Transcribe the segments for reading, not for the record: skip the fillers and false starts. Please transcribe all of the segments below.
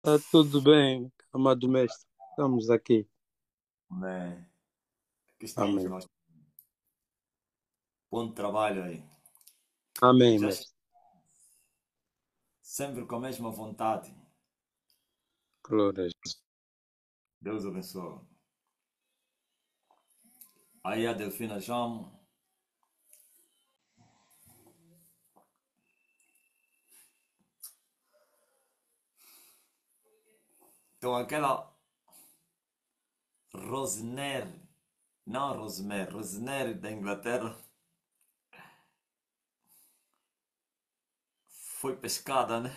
Está tudo bem, amado mestre. Estamos aqui. Amém. Aqui estamos Amém. nós. Bom trabalho aí. Amém, Já mestre. sempre com a mesma vontade. Glória a Deus. Deus abençoe. Aí a Delfina chama. Então aquela Rosner, não Rosmer, Rosner da Inglaterra foi pescada, né?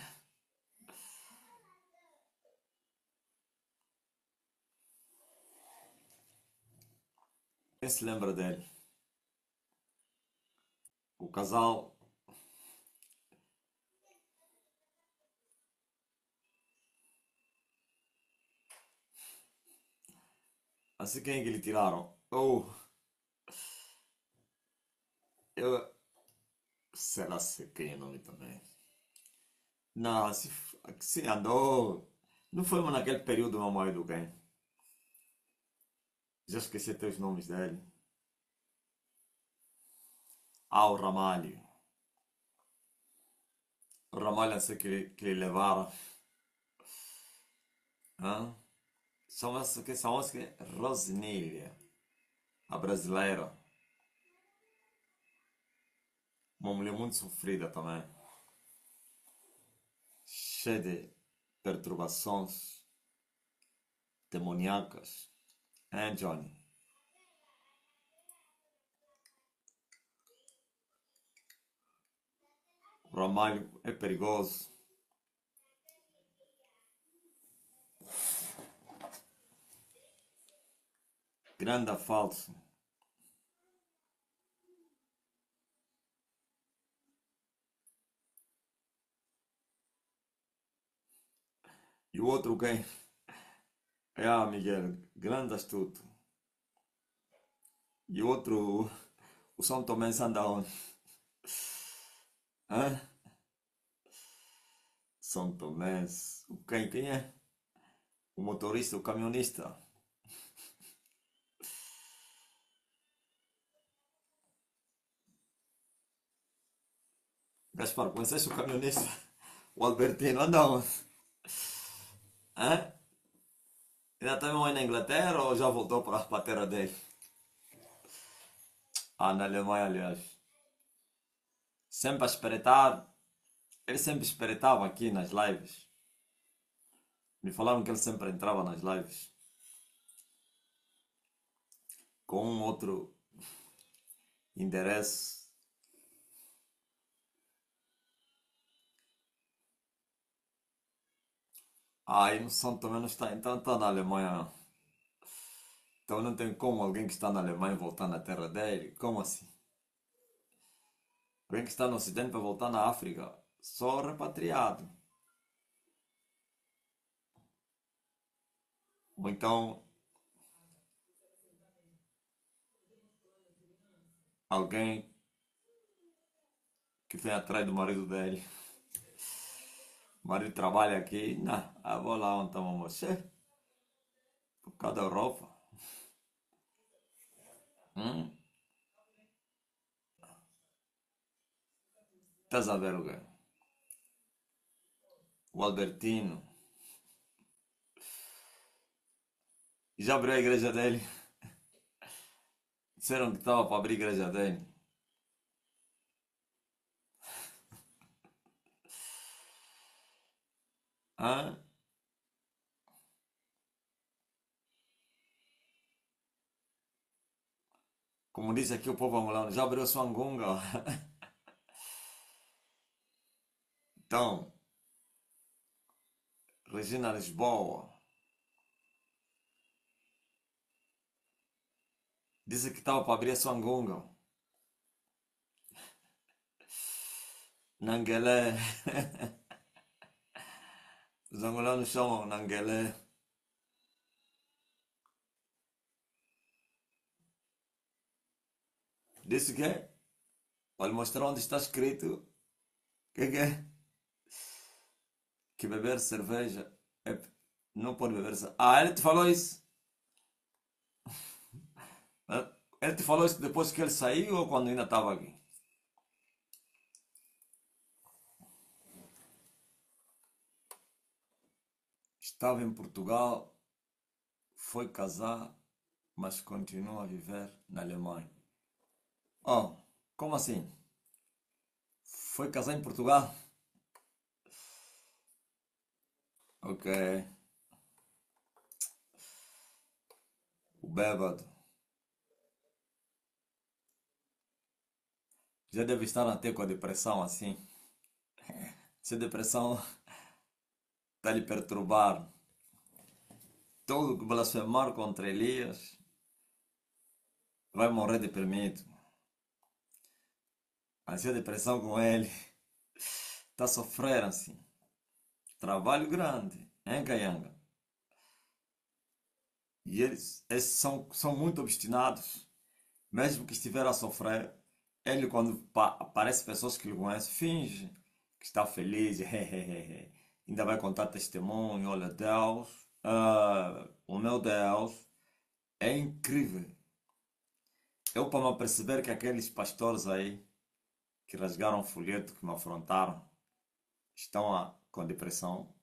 Quem se lembra dele? O casal, assim quem é que lhe tiraram? Oh, eu, será se quem é o nome também? Não, se andou. Não foi naquele período mamãe do quem? Já esqueci até os nomes dele. Ah, o Ramalho. O Ramalho, assim que lhe levaram. Hã? Chama-se Rosnilha, a brasileira. Uma mulher muito sofrida também. Cheia de perturbações demoníacas. Hein, Johnny? O Ramalho é perigoso. Grande falso. E o outro quem? É a Miguel. Grande astuto. E o outro, o São Tomé anda onde? Hã? São Tomé. O quem é? O motorista, o caminhonista. Gaspar, conheceste o caminhonista? O Albertino, anda onde? Hã? Ainda está mesmo aí na Inglaterra ou já voltou para a terra dele? Ah, na Alemanha, aliás. Sempre a espreitar. Ele sempre espreitava aqui nas lives. Me falaram que ele sempre entrava nas lives com um outro endereço. Ah, aí no São Tomé não está, então está na Alemanha. Então não tem como alguém que está na Alemanha voltar na terra dele. Como assim? Alguém que está no Ocidente para voltar na África. Só repatriado. Ou então alguém que vem atrás do marido dele. O marido trabalha aqui. Não, eu vou lá onde estamos você. Por causa da Europa. Hum? Estás a ver o quê? O Albertino. Já abriu a igreja dele. Disseram que estava para abrir a igreja dele. Hã? Como disse aqui o povo angolano, já abriu sua angunga. Então, Regina Lisboa disse que estava para abrir a sua angunga. Nanguelé. Os angolanos chamam Nanguelé. Disse que? Olha, mostrar onde está escrito que é? Que beber cerveja. É, não pode beber. Ah, ele te falou isso? Ah, ele te falou isso depois que ele saiu ou quando ainda estava aqui? Estava em Portugal, foi casar, mas continua a viver na Alemanha. Oh, como assim? Foi casar em Portugal? Ok, o bêbado. Já deve estar até com a depressão assim. Se a depressão está lhe perturbar, todo que blasfemar contra Elias vai morrer deprimido. Assim a depressão com ele está a sofrer assim. Trabalho grande, em Caianga. E eles são muito obstinados. Mesmo que estiver a sofrer, ele quando aparece pessoas que lhe conhecem, finge que está feliz. Ainda vai contar testemunho, olha Deus, o meu Deus é incrível. Eu para me aperceber que aqueles pastores aí que rasgaram o folheto, que me afrontaram, estão com depressão,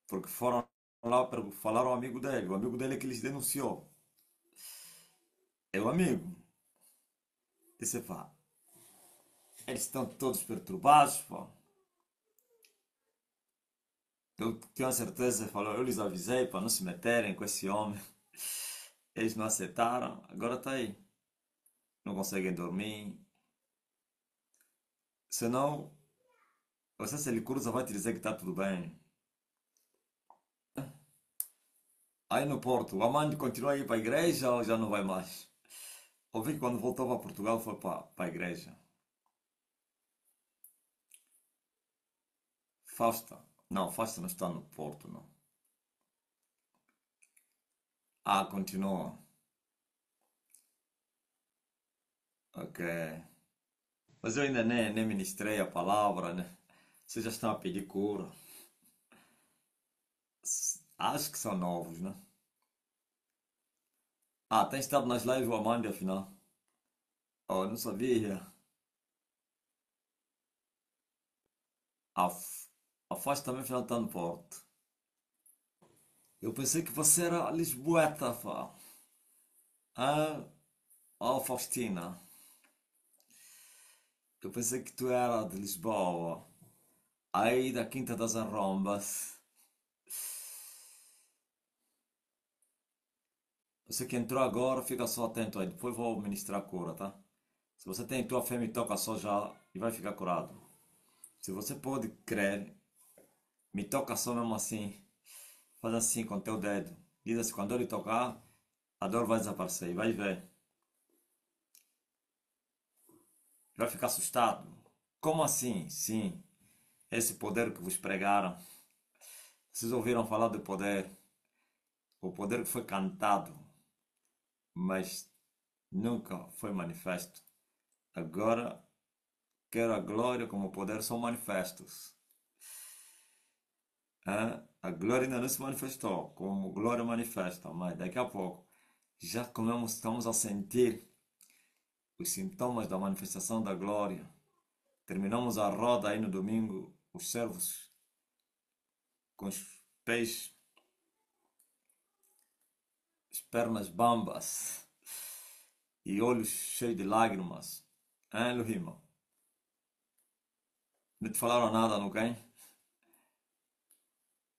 porque foram lá falaram ao amigo dele. O amigo dele é que lhes denunciou. É o amigo. Disse, pá, eles estão todos perturbados, pá. Eu tenho a certeza, falou, eu lhes avisei para não se meterem com esse homem. Eles não aceitaram, agora está aí. Não conseguem dormir. Senão, você se ele cruza vai te dizer que está tudo bem. Aí no Porto, o Amando continua a ir para a igreja ou já não vai mais? Ouvi que quando voltou para Portugal foi para a igreja. Fausta. Não, Fausta não está no Porto, não. Ah, continua. Ok. Mas eu ainda nem ministrei a palavra, né? Vocês já estão a pedir cura. Acho que são novos, né? Ah, tem estado nas lives o Amanda, afinal. Oh, não sabia. A, a Fausta também afinal está no Porto. Eu pensei que você era Lisboeta, pá. Ah, oh, Faustina. Eu pensei que tu era de Lisboa. Aí da Quinta das Arrombas. Você que entrou agora, fica só atento aí. Depois vou ministrar a cura, tá? Se você tem tua fé, me toca só já e vai ficar curado. Se você pode crer, me toca só mesmo assim. Faz assim com teu dedo. Diz assim, quando ele tocar, a dor vai desaparecer. E vai ver. Vai ficar assustado. Como assim? Sim. Esse poder que vos pregaram. Vocês ouviram falar do poder. O poder que foi cantado, mas nunca foi manifesto. Agora, quer a glória como o poder são manifestos. A glória ainda não se manifestou, como glória manifesta, mas daqui a pouco já estamos a sentir os sintomas da manifestação da glória. Terminamos a roda aí no domingo, os servos com os pés, as pernas bambas e olhos cheios de lágrimas. Hein, Luhima? Não te falaram nada, não quem?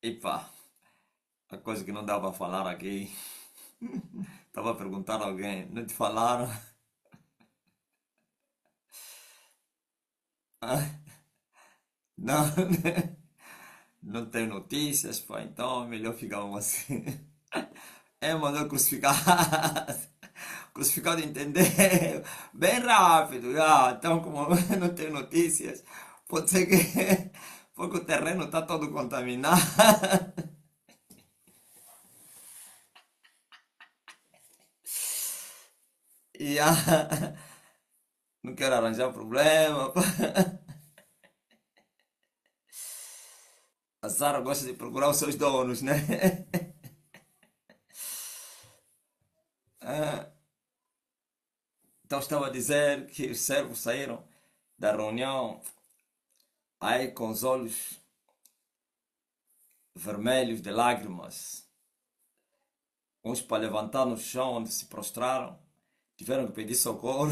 Epa, a coisa que não dá para falar aqui. Estava a perguntar a alguém, não te falaram? Não, né? Não tem notícias, pá, então é melhor ficarmos assim. É melhor crucificado. Crucificado entender bem rápido. Já. Então, como não tem notícias, pode ser que porque o terreno está todo contaminado. E não quero arranjar problema. A Zara gosta de procurar os seus donos, né? Ah, então estava a dizer que os servos saíram da reunião aí com os olhos vermelhos de lágrimas, uns para levantar no chão onde se prostraram, tiveram que pedir socorro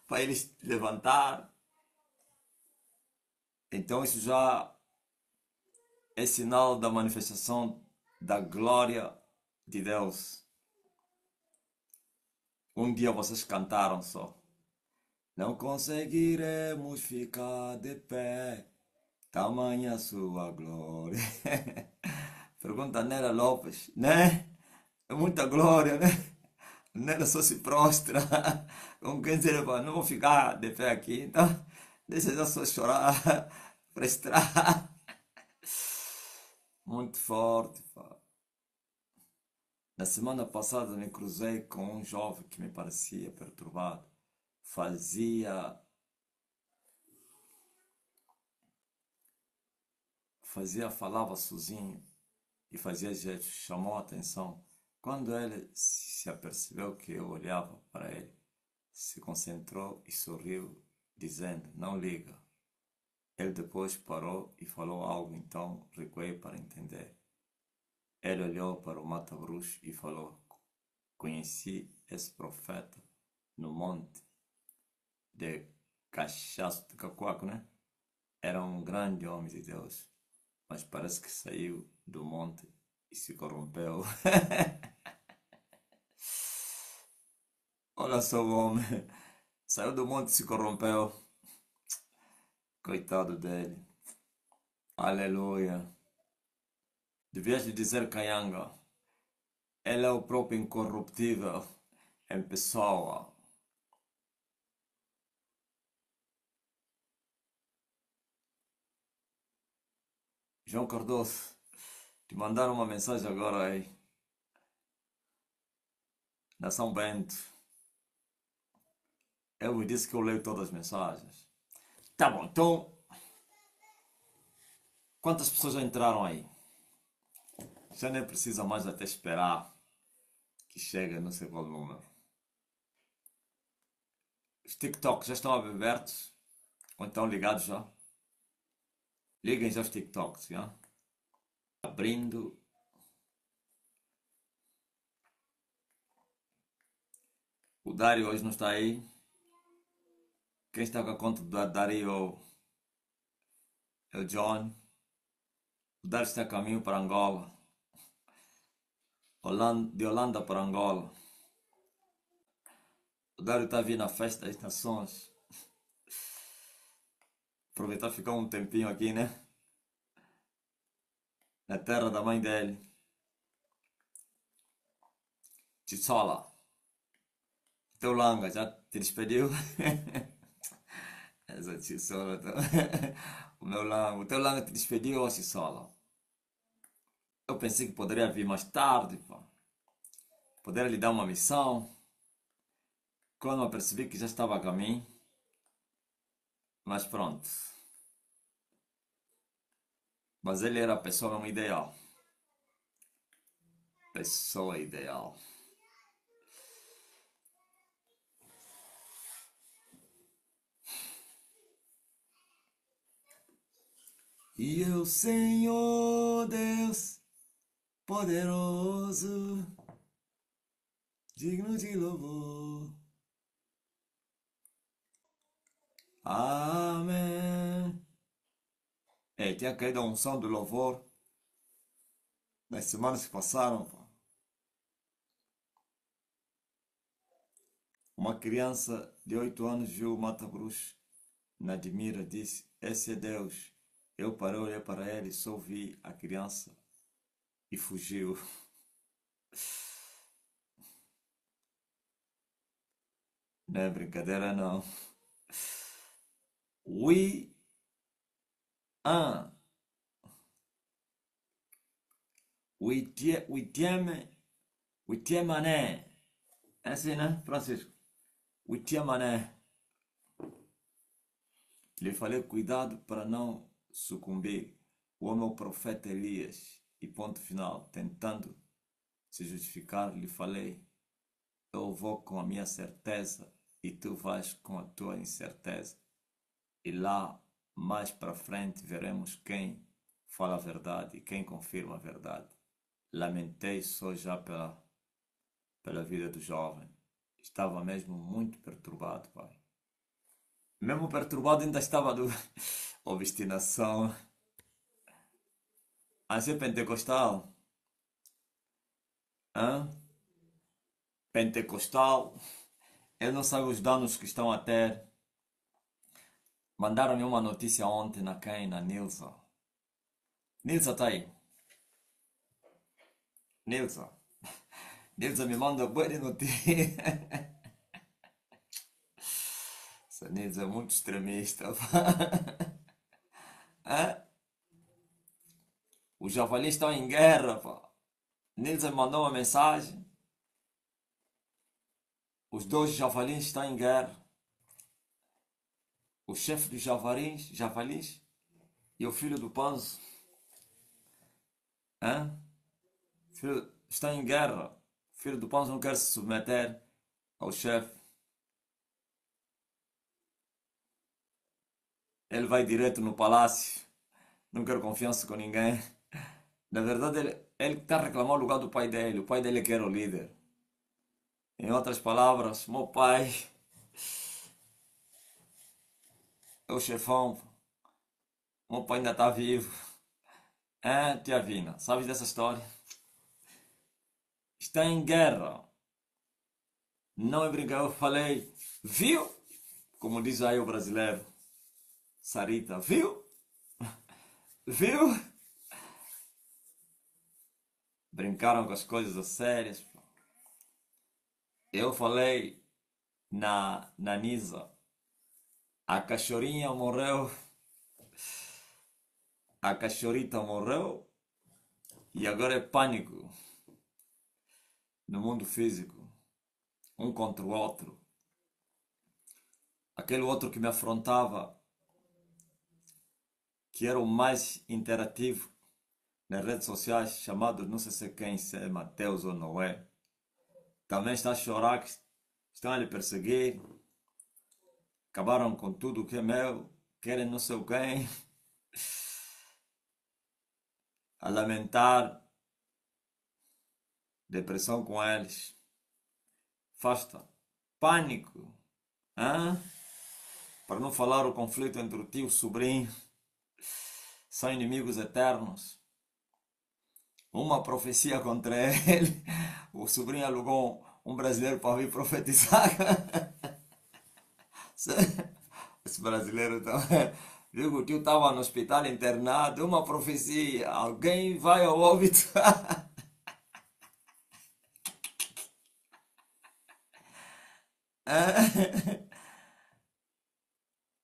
para eles levantar. Então isso já é sinal da manifestação da glória de Deus. Um dia vocês cantaram só. Não conseguiremos ficar de pé, tamanha sua glória. Pergunta a Nela Lopes, né? É muita glória, né? Nela só se prostra. Com quem dizer, não vou ficar de pé aqui, então deixa eu só chorar, prestar. Muito forte, pá. Na semana passada me cruzei com um jovem que me parecia perturbado. Fazia, falava sozinho e fazia gestos, chamou a atenção. Quando ele se apercebeu que eu olhava para ele, se concentrou e sorriu, dizendo, não liga. Ele depois parou e falou algo, então recuei para entender. Ele olhou para o mata-bruxo e falou, conheci esse profeta no monte de Cachaço de Cacoaco, né? Era um grande homem de Deus, mas parece que saiu do monte e se corrompeu. Olha só o homem, saiu do monte e se corrompeu. Coitado dele. Aleluia. Devias lhe dizer, Caianga, ele é o próprio incorruptível em pessoa. João Cardoso, te mandaram uma mensagem agora aí, da São Bento. Eu me disse que eu leio todas as mensagens. Tá bom, então, quantas pessoas já entraram aí? Já nem precisa mais até esperar que chegue não sei qual número. Os TikToks já estão abertos? Ou estão ligados já? Liguem já os TikToks, já? Abrindo. O Dário hoje não está aí. Quem está com a conta do Dário é o John. O Dário está a caminho para Angola. De Holanda para Angola. O Dário está a vir na festa das nações. Aproveitar e ficar um tempinho aqui, né? Na terra da mãe dele. Titsola. Teu Langa já te despediu? Essa Titsola. O meu Langa. O teu Langa te despediu, ou Titsola? Eu pensei que poderia vir mais tarde, pá. Poderia lhe dar uma missão. Quando eu percebi que já estava a caminho. Mas pronto. Mas ele era a pessoa mesmo ideal. Pessoa ideal. E o Senhor Deus poderoso, digno de louvor. Amém. Ei, tinha caído a unção do louvor nas semanas que passaram, pô. Uma criança de 8 anos viu o mata-bruxo na admira, disse, esse é Deus. Eu parei, olhei para ele, só vi a criança e fugiu. Não é brincadeira não. We ah, Witiemané. É assim, né, Francisco? Witiemané. Lhe falei cuidado para não sucumbir. o meu profeta Elias, e ponto final, tentando se justificar, lhe falei: eu vou com a minha certeza e tu vais com a tua incerteza. E lá, mais para frente, veremos quem fala a verdade e quem confirma a verdade. Lamentei só já pela vida do jovem. Estava mesmo muito perturbado, pai. Mesmo perturbado ainda estava do obstinação. A ser pentecostal. Hã? Pentecostal. Ele não sabe os danos que estão a ter. Mandaram-me uma notícia ontem na quem? Na Nilsa. Nilsa tá aí. Nilsa. Nilsa me manda boa de notícia. Essa Nilsa é muito extremista. Hã? Os javalis estão em guerra, pá. Nilsa me mandou uma mensagem. Os dois javalins estão em guerra. O chefe dos javalis e o filho do Panzo. Hã? Filho, está em guerra. O filho do Panzo não quer se submeter ao chefe. Ele vai direto no palácio. Não quer confiança com ninguém. Na verdade, ele está a reclamar o lugar do pai dele. O pai dele que era o líder. Em outras palavras, meu pai é o chefão. Meu pai ainda está vivo. É, tia Vina, sabes dessa história? Está em guerra. Não é brincar, eu falei, viu? Como diz aí o brasileiro. Sarita, viu? Viu? Brincaram com as coisas a sérias. Eu falei na Nisa, a cachorrinha morreu, a cachorrita morreu e agora é pânico no mundo físico, um contra o outro. Aquele outro que me afrontava, que era o mais interativo nas redes sociais, chamado não sei se quem, se é Mateus ou Noé, também está a chorar que estão a lhe perseguir, acabaram com tudo o que é meu, querem não sei o quem, a lamentar, depressão com eles, afasta, pânico, hã? Para não falar o conflito entre o tio e o sobrinho, são inimigos eternos. Uma profecia contra ele, o sobrinho alugou um brasileiro para vir profetizar. Esse brasileiro também. Viu que o tio estava no hospital internado, uma profecia, alguém vai ao óbito.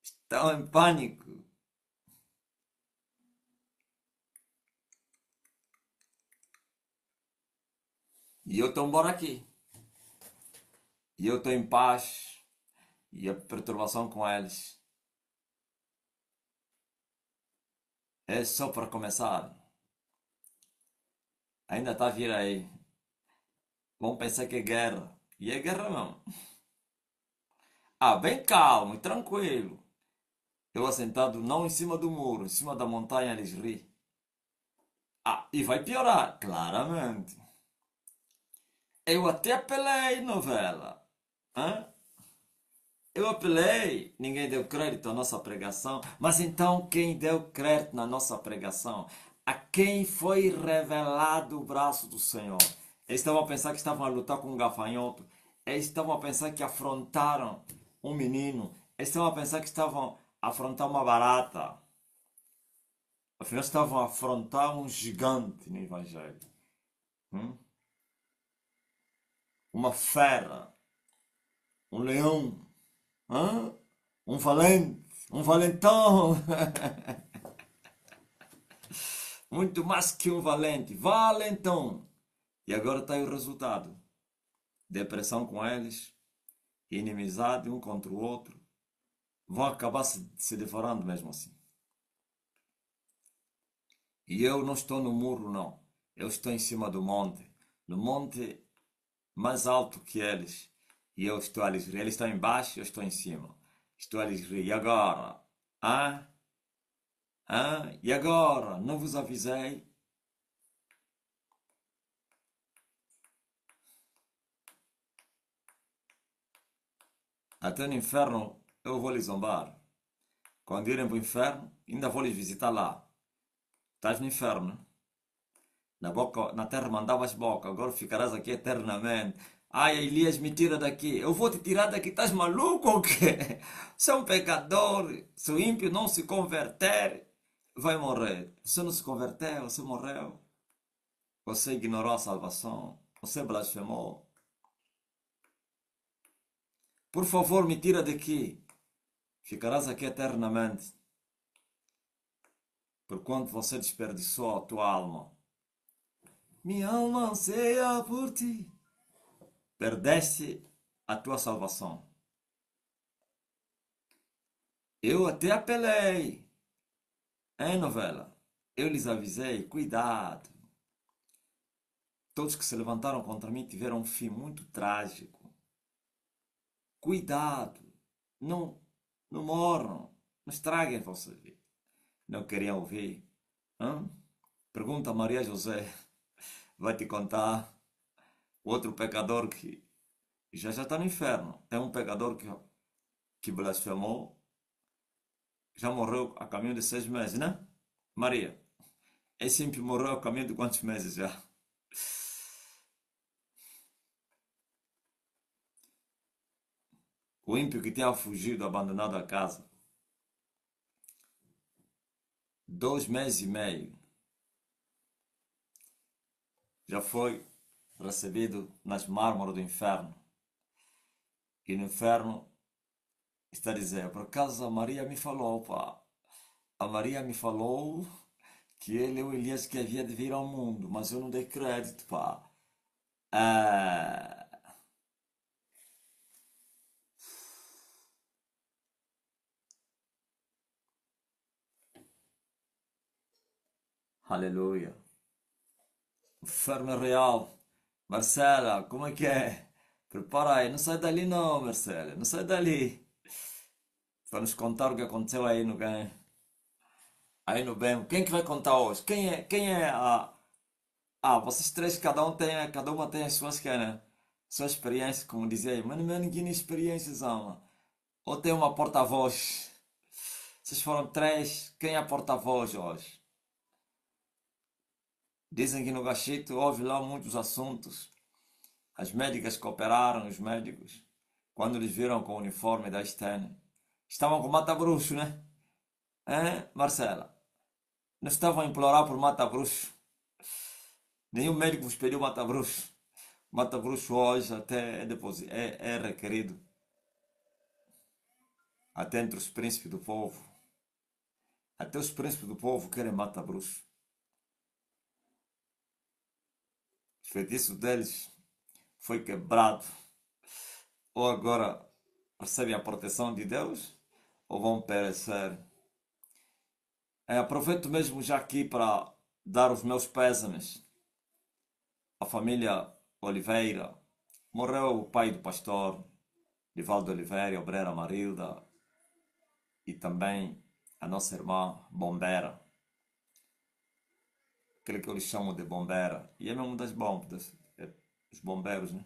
Estão em pânico. E eu estou embora aqui. E eu estou em paz. E a perturbação com eles é só para começar. Ainda está a vir aí. Vão pensar que é guerra. E é guerra mesmo. Ah, bem calmo e tranquilo. Eu assentado não em cima do muro, em cima da montanha eles ri. Ah, e vai piorar, claramente. Eu até apelei, novela. Hã? Eu apelei, ninguém deu crédito à nossa pregação. Mas então quem deu crédito na nossa pregação? A quem foi revelado o braço do Senhor? Eles estavam a pensar que estavam a lutar com um gafanhoto. Eles estavam a pensar que afrontaram um menino. Eles estavam a pensar que estavam a afrontar uma barata. Afinal, estavam a afrontar um gigante no Evangelho. Hum? Uma fera. Um leão. Hã? Um valente. Um valentão. Muito mais que um valente. Valentão. E agora está aí o resultado. Depressão com eles. Inimizade um contra o outro. Vão acabar se devorando mesmo assim. E eu não estou no muro, não. Eu estou em cima do monte. No monte mais alto que eles. E eu estou a lhes rir. Eles estão embaixo, eu estou em cima. Estou a lhes rir. E agora? Ah? Ah? E agora? Não vos avisei? Até no inferno eu vou lhes zombar. Quando irem para o inferno, ainda vou lhes visitar lá. Estás no inferno, né? Na boca, na terra mandavas boca, agora ficarás aqui eternamente. Ai, Elias, me tira daqui. Eu vou te tirar daqui. Estás maluco ou quê? Você é um pecador. Se o ímpio não se converter, vai morrer. Você não se converteu, você morreu. Você ignorou a salvação. Você blasfemou. Por favor, me tira daqui. Ficarás aqui eternamente. Porquanto você desperdiçou a tua alma. Minha alma anseia por ti. Perdeste a tua salvação. Eu até apelei. É novela. Eu lhes avisei, cuidado. Todos que se levantaram contra mim tiveram um fim muito trágico. Cuidado. Não, não morram. Não estraguem a vossa vida. Não queriam ouvir. Hã? Pergunta a Maria José. Vai te contar. Outro pecador que já está no inferno. Tem um pecador que blasfemou. Já morreu a caminho de 6 meses, né? Maria. Esse ímpio morreu a caminho de quantos meses já? O ímpio que tinha fugido, abandonado a casa. 2 meses e meio. Já foi recebido nas mármoras do inferno. E no inferno está a dizer, por acaso a Maria me falou, pá. A Maria me falou que ele é o Elias que havia de vir ao mundo, mas eu não dei crédito, pá. Ah, aleluia. O inferno é real. Marcela, como é que é? Prepara aí, não sai dali não, Marcela, não sai dali. Vamos contar o que aconteceu aí no game. Aí no bem, quem que vai contar hoje? Quem é a... Ah, vocês três, cada uma tem as suas, que é, né? Sua experiência, como dizia aí. Mas não é ninguém experiências, ama. Ou tem uma porta-voz. Vocês foram três, quem é a porta-voz hoje? Dizem que no Gachito houve lá muitos assuntos. As médicas que operaram, os médicos, quando eles viram com o uniforme da Stene, estavam com mata-bruxo, né? É, Marcela? Não estavam a implorar por mata-bruxo. Nenhum médico vos pediu mata-bruxo. Mata-bruxo hoje até é requerido. Até entre os príncipes do povo. Até os príncipes do povo querem mata-bruxo. O feitiço deles foi quebrado. Ou agora recebem a proteção de Deus, ou vão perecer. Aproveito mesmo já aqui para dar os meus pésames à família Oliveira. Morreu o pai do pastor, Divaldo Oliveira, obreira Marilda, e também a nossa irmã Bombera, aquele que eu lhe chamo de Bombera, e é mesmo das bombas, dos bombeiros, né?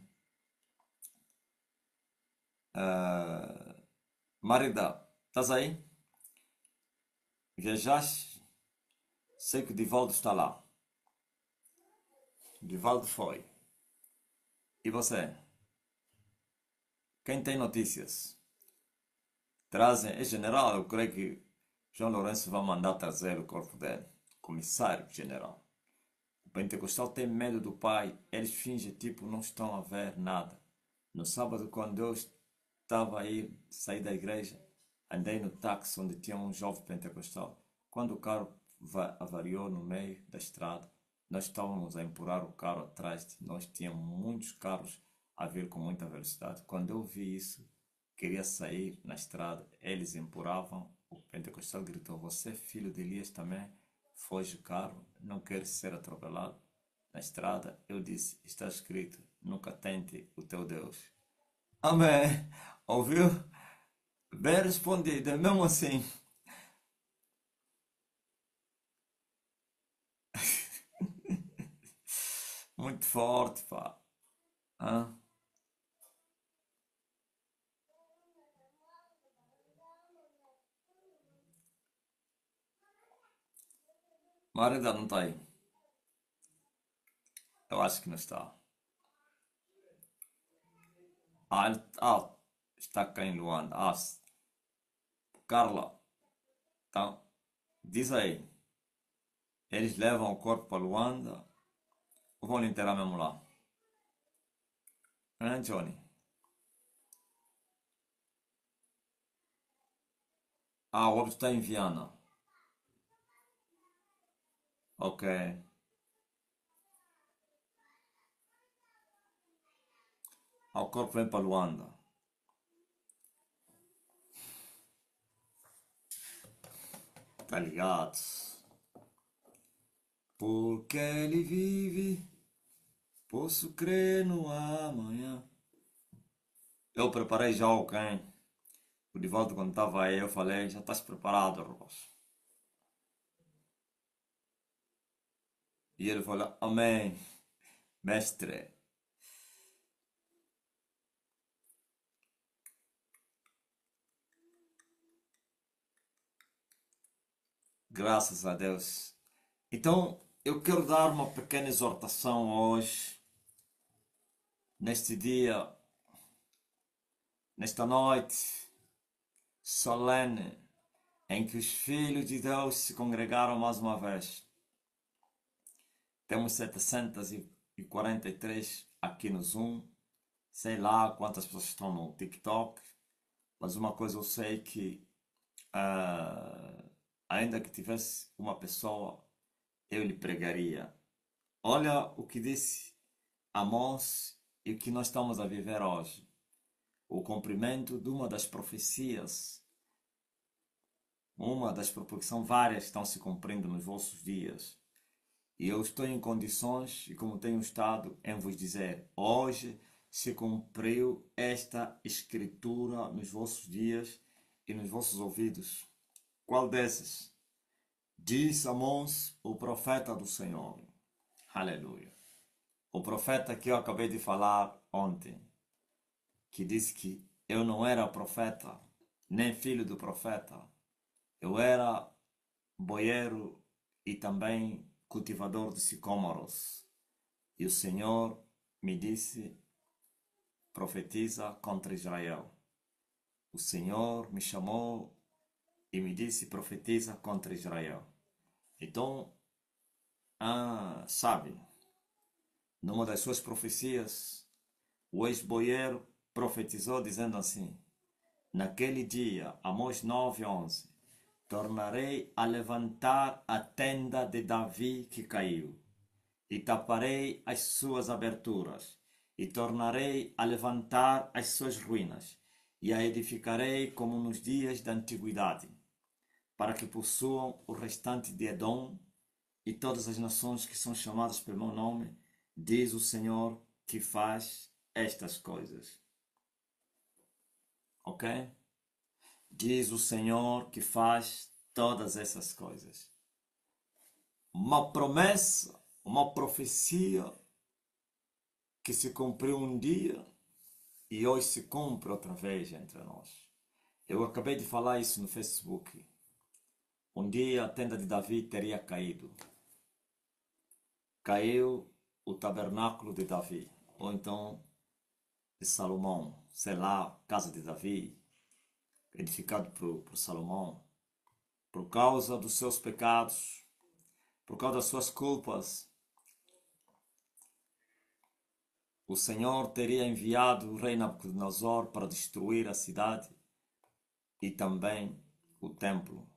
Marida, estás aí? Viajaste? Sei que o Divaldo está lá. Divaldo foi. E você? Quem tem notícias? Trazem, é general, eu creio que João Lourenço vai mandar trazer o corpo dele. Comissário general. O pentecostal tem medo do pai, eles fingem tipo não estão a ver nada. No sábado, quando eu estava aí, saí da igreja, andei no táxi onde tinha um jovem pentecostal. Quando o carro avariou no meio da estrada, nós estávamos a empurrar o carro atrás de nós, tínhamos muitos carros a vir com muita velocidade. Quando eu vi isso, queria sair na estrada, eles empurravam, o pentecostal gritou, você é filho de Elias também? foge o carro, não quer ser atropelado na estrada. Eu disse, está escrito, nunca tente o teu Deus. Amém. Ouviu? Bem respondido, é mesmo assim. Muito forte, pá. Hã? Marida não está aí. Eu acho que não está. Está cá em Luanda. Carla, então, diz aí. Eles levam o corpo para Luanda ou vão lhe enterrar mesmo lá? Não é, Johnny? O óbito está em Viana. Ok. O corpo vem para Luanda. Tá ligado? Porque ele vive, posso crer no amanhã. Eu preparei já o quem? O Divaldo quando estava aí, eu falei, já estás preparado, Ross? E ele falou, amém, mestre. Graças a Deus. Então, eu quero dar uma pequena exortação hoje, neste dia, nesta noite solene, em que os filhos de Deus se congregaram mais uma vez. Temos 743 aqui no Zoom. Sei lá quantas pessoas estão no TikTok, mas uma coisa eu sei que, ah, ainda que tivesse uma pessoa, eu lhe pregaria. Olha o que disse Amós e o que nós estamos a viver hoje. O cumprimento de porque são várias que estão se cumprindo nos vossos dias. E eu estou em condições, e como tenho estado, em vos dizer, hoje se cumpriu esta escritura nos vossos dias e nos vossos ouvidos. Qual dessas? Diz Amós, o profeta do Senhor. Aleluia. O profeta que eu acabei de falar ontem, que disse que eu não era profeta, nem filho do profeta. Eu era boiero e também cultivador de sicômoros. E o Senhor me disse, profetiza contra Israel. O Senhor me chamou e me disse, profetiza contra Israel. Então, sabe, numa das suas profecias, o ex-boiero profetizou dizendo assim, naquele dia, Amós 9:11, tornarei a levantar a tenda de Davi que caiu, e taparei as suas aberturas, e tornarei a levantar as suas ruínas, e a edificarei como nos dias da antiguidade, para que possuam o restante de Edom e todas as nações que são chamadas pelo meu nome, diz o Senhor que faz estas coisas. Ok? Diz o Senhor que faz todas essas coisas. Uma promessa, uma profecia que se cumpriu um dia e hoje se cumpre outra vez entre nós. Eu acabei de falar isso no Facebook. Um dia a tenda de Davi teria caído. Caiu o tabernáculo de Davi, ou então de Salomão, sei lá, casa de Davi, edificado por Salomão, por causa dos seus pecados, por causa das suas culpas. O Senhor teria enviado o rei Nabucodonosor para destruir a cidade e também o templo.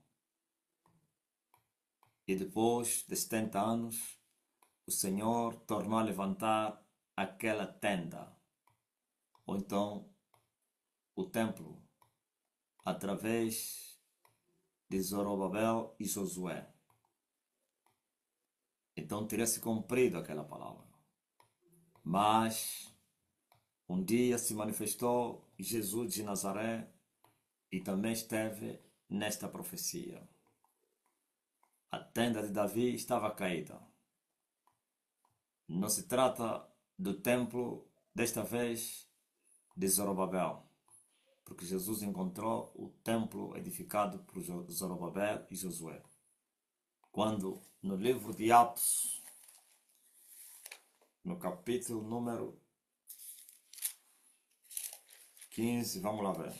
E depois de 70 anos, o Senhor tornou a levantar aquela tenda, ou então o templo, através de Zorobabel e Josué. Então teria se cumprido aquela palavra. Mas um dia se manifestou Jesus de Nazaré e também esteve nesta profecia. A tenda de Davi estava caída. Não se trata do templo, desta vez, de Zorobabel, porque Jesus encontrou o templo edificado por Zorobabel e Josué. Quando no livro de Atos, no capítulo número 15, vamos lá ver.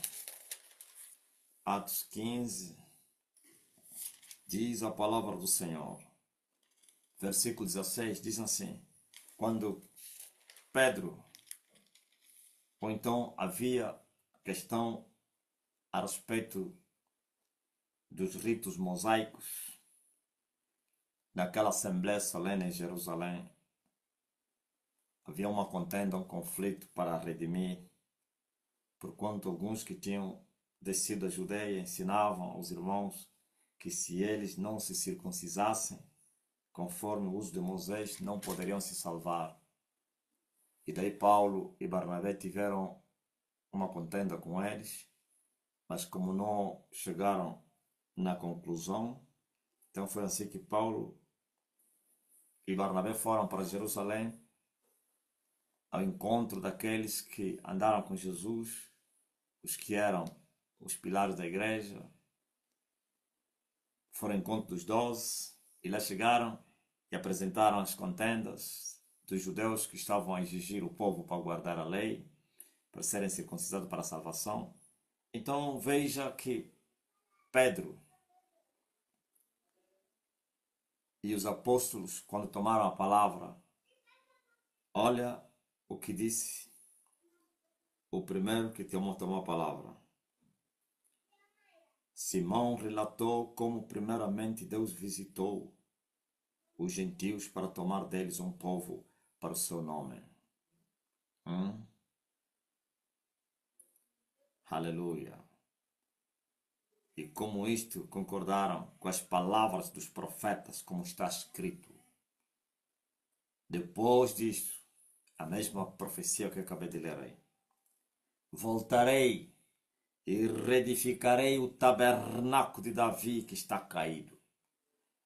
Atos 15, diz a palavra do Senhor. Versículo 16 diz assim: quando Pedro, ou então havia questão a respeito dos ritos mosaicos daquela Assembleia Solene em Jerusalém, havia uma contenda, um conflito para redimir, porquanto alguns que tinham descido da Judeia ensinavam aos irmãos que se eles não se circuncisassem, conforme o uso de Moisés, não poderiam se salvar. E daí Paulo e Barnabé tiveram uma contenda com eles, mas como não chegaram na conclusão, então foi assim que Paulo e Barnabé foram para Jerusalém ao encontro daqueles que andaram com Jesus, os que eram os pilares da igreja. Foram ao encontro dos 12 e lá chegaram e apresentaram as contendas dos judeus que estavam a exigir o povo para guardar a lei, para serem circuncidados para a salvação. Então veja que Pedro e os apóstolos, quando tomaram a palavra, olha o que disse o primeiro que tomou a palavra. Simão relatou como primeiramente Deus visitou os gentios para tomar deles um povo para o seu nome. Aleluia. E como isto concordaram com as palavras dos profetas, como está escrito. Depois disto, a mesma profecia que eu acabei de ler aí. Voltarei e reedificarei o tabernáculo de Davi que está caído.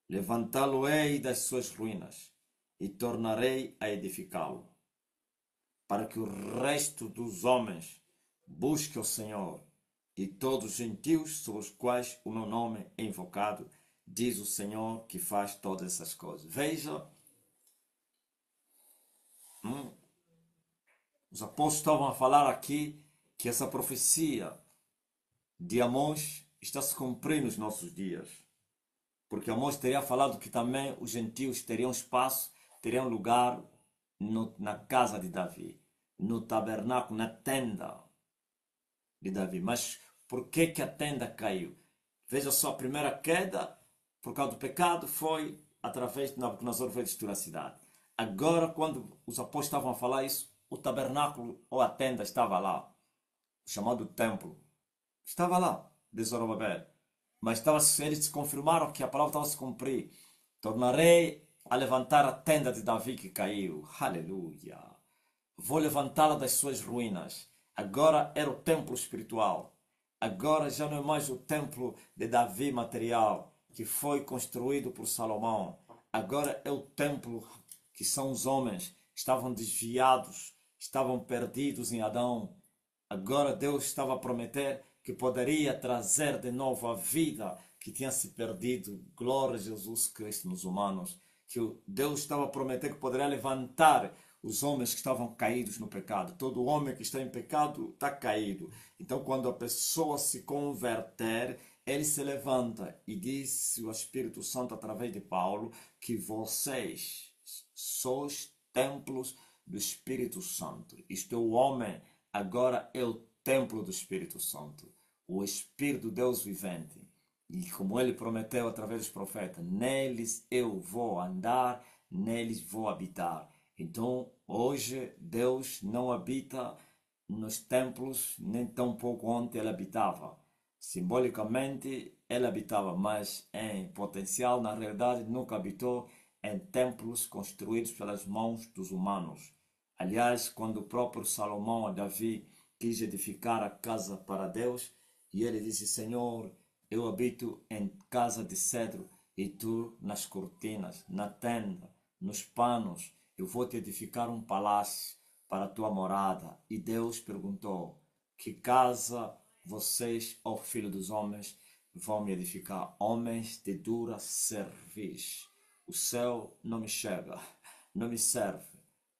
Levantá-lo-ei das suas ruínas e tornarei a edificá-lo, para que o resto dos homens busque o Senhor e todos os gentios sobre os quais o meu nome é invocado, diz o Senhor que faz todas essas coisas. Veja, os apóstolos estavam a falar aqui que essa profecia de Amós está se cumprindo nos nossos dias. Porque Amós teria falado que também os gentios teriam espaço, teriam lugar na casa de Davi, no tabernáculo, na tenda de Davi. Mas por que que a tenda caiu? Veja só, a primeira queda, por causa do pecado, foi através de Nabucodonosor veio destruir a cidade. Agora, quando os apóstolos estavam a falar isso, o tabernáculo ou a tenda estava lá, o chamado templo, estava lá, de Zorobabel. Mas eles se confirmaram que a palavra estava a se cumprir. Tornarei a levantar a tenda de Davi que caiu. Aleluia. Vou levantá-la das suas ruínas. Agora era o templo espiritual. Agora já não é mais o templo de Davi material, que foi construído por Salomão. Agora é o templo que são os homens que estavam desviados, estavam perdidos em Adão. Agora Deus estava a prometer que poderia trazer de novo a vida que tinha se perdido. Glória a Jesus Cristo nos humanos. Que Deus estava a prometer que poderia levantar os homens que estavam caídos no pecado. Todo homem que está em pecado está caído. Então, quando a pessoa se converter, ele se levanta e diz o Espírito Santo através de Paulo que vocês sois templos do Espírito Santo. Isto é, o homem agora é o templo do Espírito Santo, o Espírito de Deus vivente. E como ele prometeu através dos profetas, neles eu vou andar, neles vou habitar. Então, hoje, Deus não habita nos templos, nem tampouco onde ele habitava. Simbolicamente, ele habitava, mas em potencial, na realidade, nunca habitou em templos construídos pelas mãos dos humanos. Aliás, quando o próprio Salomão a Davi quis edificar a casa para Deus, e ele disse: Senhor, eu habito em casa de cedro, e tu nas cortinas, na tenda, nos panos, eu vou te edificar um palácio para a tua morada. E Deus perguntou: que casa vocês, ó filho dos homens, vão me edificar? Homens de dura cerviz. O céu não me chega, não me serve,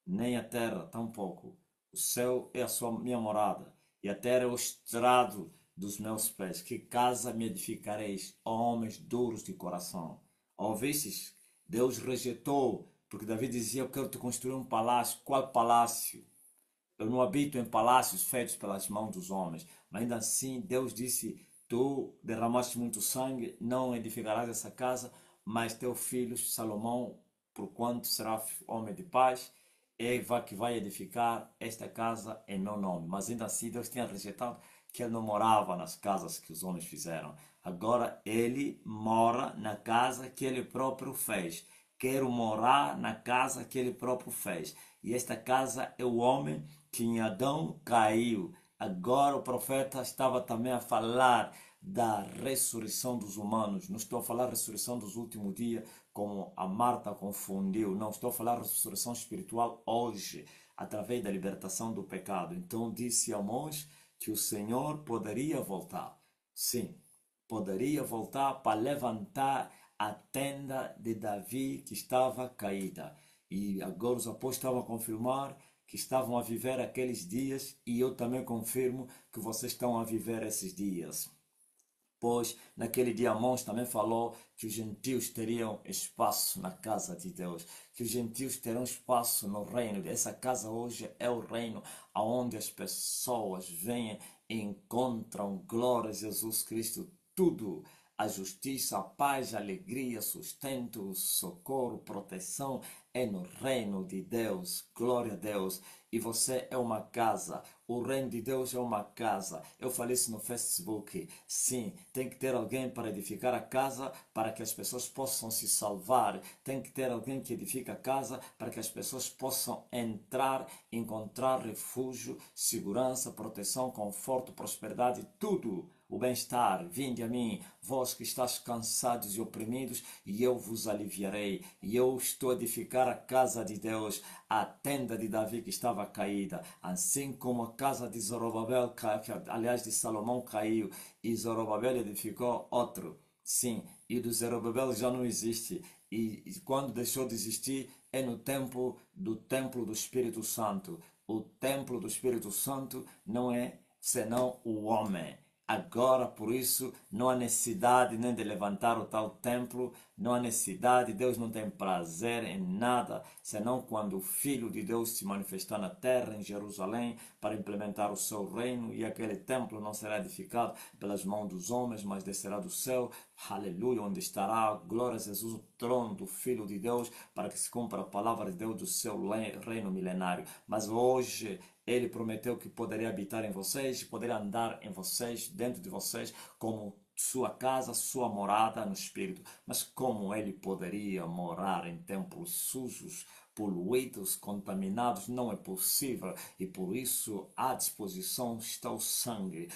nem a terra tampouco. O céu é a sua minha morada, e a terra é o estrado dos meus pés. Que casa me edificareis, ó homens duros de coração? Ouvistes? Deus rejeitou, porque Davi dizia: eu quero te construir um palácio. Qual palácio? Eu não habito em palácios feitos pelas mãos dos homens. Mas ainda assim, Deus disse: tu derramaste muito sangue, não edificarás essa casa, mas teu filho Salomão, porquanto será homem de paz, é que vai edificar esta casa em meu nome. Mas ainda assim, Deus tinha rejeitado, que ele não morava nas casas que os homens fizeram. Agora ele mora na casa que ele próprio fez. Quero morar na casa que ele próprio fez. E esta casa é o homem que em Adão caiu. Agora o profeta estava também a falar da ressurreição dos humanos. Não estou a falar ressurreição dos últimos dias, como a Marta confundiu. Não, estou a falar ressurreição espiritual hoje, através da libertação do pecado. Então disse Amós que o Senhor poderia voltar. Sim, poderia voltar para levantar a tenda de Davi que estava caída. E agora os apóstolos estavam a confirmar que estavam a viver aqueles dias, e eu também confirmo que vocês estão a viver esses dias. Pois naquele dia Amós também falou que os gentios teriam espaço na casa de Deus, que os gentios terão espaço no reino. Essa casa hoje é o reino onde as pessoas vêm e encontram glória a Jesus Cristo, tudo. A justiça, a paz, a alegria, sustento, socorro, proteção é no reino de Deus. Glória a Deus. E você é uma casa. O reino de Deus é uma casa. Eu falei isso no Facebook. Sim, tem que ter alguém para edificar a casa para que as pessoas possam se salvar. Tem que ter alguém que edifica a casa para que as pessoas possam entrar, encontrar refúgio, segurança, proteção, conforto, prosperidade, tudo. O bem-estar. Vinde a mim, vós que estáis cansados e oprimidos, e eu vos aliviarei. E eu estou a edificar a casa de Deus, a tenda de Davi que estava caída, assim como a casa de Zorobabel, aliás de Salomão, caiu, e Zorobabel edificou outro. Sim, e do Zorobabel já não existe. E quando deixou de existir é no templo do Espírito Santo. O templo do Espírito Santo não é senão o homem. Agora, por isso, não há necessidade nem de levantar o tal templo, não há necessidade, Deus não tem prazer em nada, senão quando o Filho de Deus se manifestar na terra, em Jerusalém, para implementar o seu reino, e aquele templo não será edificado pelas mãos dos homens, mas descerá do céu, aleluia, onde estará, glória a Jesus, o trono do Filho de Deus, para que se cumpra a palavra de Deus do seu reino milenário. Mas hoje, ele prometeu que poderia habitar em vocês, poderia andar em vocês, dentro de vocês, como sua casa, sua morada no Espírito. Mas como ele poderia morar em templos sujos, poluídos, contaminados? Não é possível. E por isso, à disposição está o sangue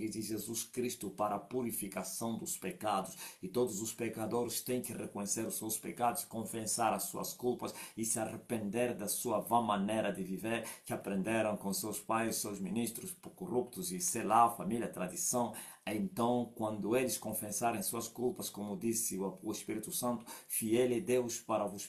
de Jesus Cristo para a purificação dos pecados. E todos os pecadores têm que reconhecer os seus pecados, confessar as suas culpas e se arrepender da sua vã maneira de viver que aprenderam com seus pais, seus ministros corruptos e sei lá, família, tradição. Então, quando eles confessarem suas culpas, como disse o Espírito Santo, fiel é Deus para vos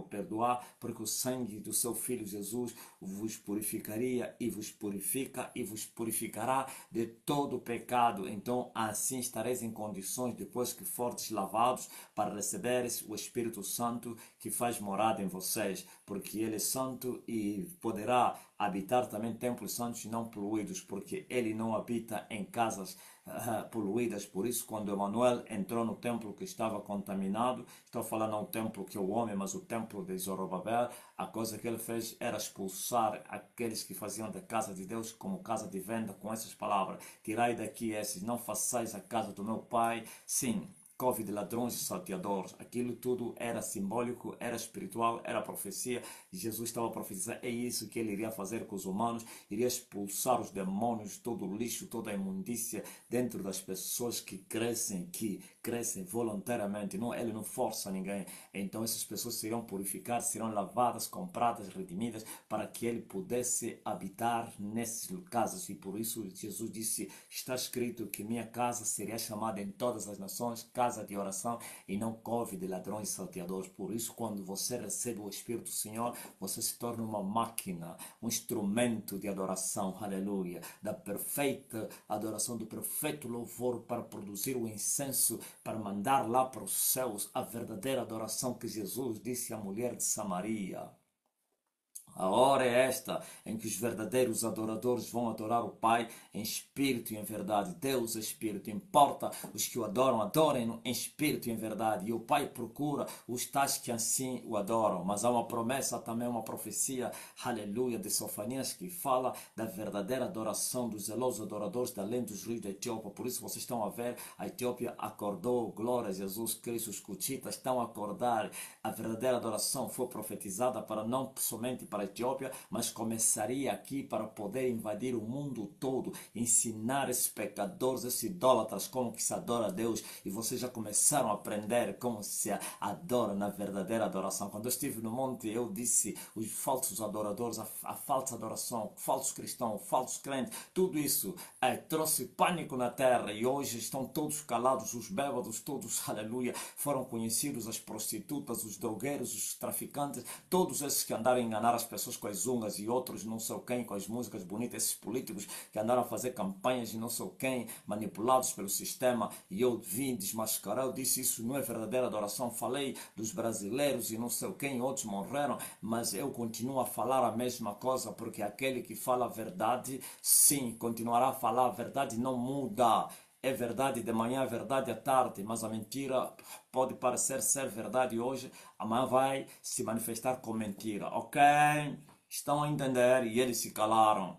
perdoar, porque o sangue do seu Filho Jesus vos purificaria e vos purifica e vos purificará de todo o pecado. Então, assim estareis em condições, depois que fortes lavados, para receberes o Espírito Santo que faz morada em vocês, porque ele é santo e poderá habitar também templos santos e não poluídos, porque ele não habita em casas poluídas. Por isso, quando Emanuel entrou no templo que estava contaminado, estou falando ao templo que é o homem, mas o templo de Zorobabel, a coisa que ele fez era expulsar aqueles que faziam da casa de Deus como casa de venda, com essas palavras: tirai daqui esses, não façais a casa do meu pai. Sim, cove de ladrões e salteadores. Aquilo tudo era simbólico, era espiritual, era profecia. Jesus estava a profetizar, é isso que ele iria fazer com os humanos, iria expulsar os demônios, todo o lixo, toda a imundícia dentro das pessoas que crescem voluntariamente. Não, ele não força ninguém. Então essas pessoas serão purificadas, serão lavadas, compradas, redimidas, para que ele pudesse habitar nesses casas. E por isso Jesus disse, está escrito que minha casa seria chamada em todas as nações casa de oração e não cove de ladrões e salteadores. Por isso, quando você recebe o Espírito do Senhor, você se torna uma máquina, um instrumento de adoração, aleluia, da perfeita adoração, do perfeito louvor, para produzir o incenso, para mandar lá para os céus a verdadeira adoração que Jesus disse à mulher de Samaria. A hora é esta em que os verdadeiros adoradores vão adorar o Pai em espírito e em verdade. Deus é espírito, importa os que o adoram, adorem-no em espírito e em verdade. E o Pai procura os tais que assim o adoram. Mas há uma promessa, também uma profecia, aleluia, de Sofonias, que fala da verdadeira adoração dos zelosos adoradores da além dos rios da Etiópia. Por isso vocês estão a ver, a Etiópia acordou, glória a Jesus Cristo, os cutitas estão a acordar. A verdadeira adoração foi profetizada para não somente para a Etiópia, mas começaria aqui para poder invadir o mundo todo, ensinar esses pecadores, esses idólatras, como que se adora a Deus. E vocês já começaram a aprender como se adora na verdadeira adoração. Quando eu estive no monte, eu disse, os falsos adoradores, a falsa adoração, falsos cristãos, falsos crentes, tudo isso trouxe pânico na terra, e hoje estão todos calados, os bêbados, todos, aleluia, foram conhecidos, as prostitutas, os drogueiros, os traficantes, todos esses que andaram a enganar as pessoas com as unhas, e outros não sei quem, com as músicas bonitas, esses políticos que andaram a fazer campanhas e não sei quem, manipulados pelo sistema. E eu vim desmascarar, eu disse, isso não é verdadeira adoração. Falei dos brasileiros e não sei quem, outros morreram, mas eu continuo a falar a mesma coisa, porque aquele que fala a verdade, sim, continuará a falar a verdade, não muda. É verdade de manhã, é verdade à tarde, mas a mentira pode parecer ser verdade hoje, amanhã vai se manifestar como mentira, ok? Estão a entender? E eles se calaram.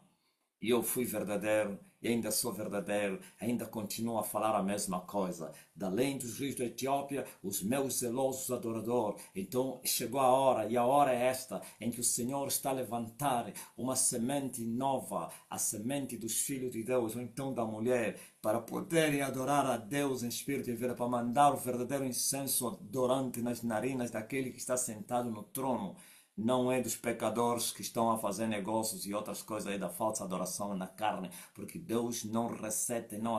E eu fui verdadeiro, e ainda sou verdadeiro, ainda continuo a falar a mesma coisa. Da além dos rios da Etiópia, os meus zelosos adoradores. Então chegou a hora, e a hora é esta, em que o Senhor está a levantar uma semente nova, a semente dos filhos de Deus, ou então da mulher, para poderem adorar a Deus em espírito e verdade, para mandar o verdadeiro incenso adorante nas narinas daquele que está sentado no trono. Não é dos pecadores que estão a fazer negócios e outras coisas aí da falsa adoração na carne, porque Deus não recebe, não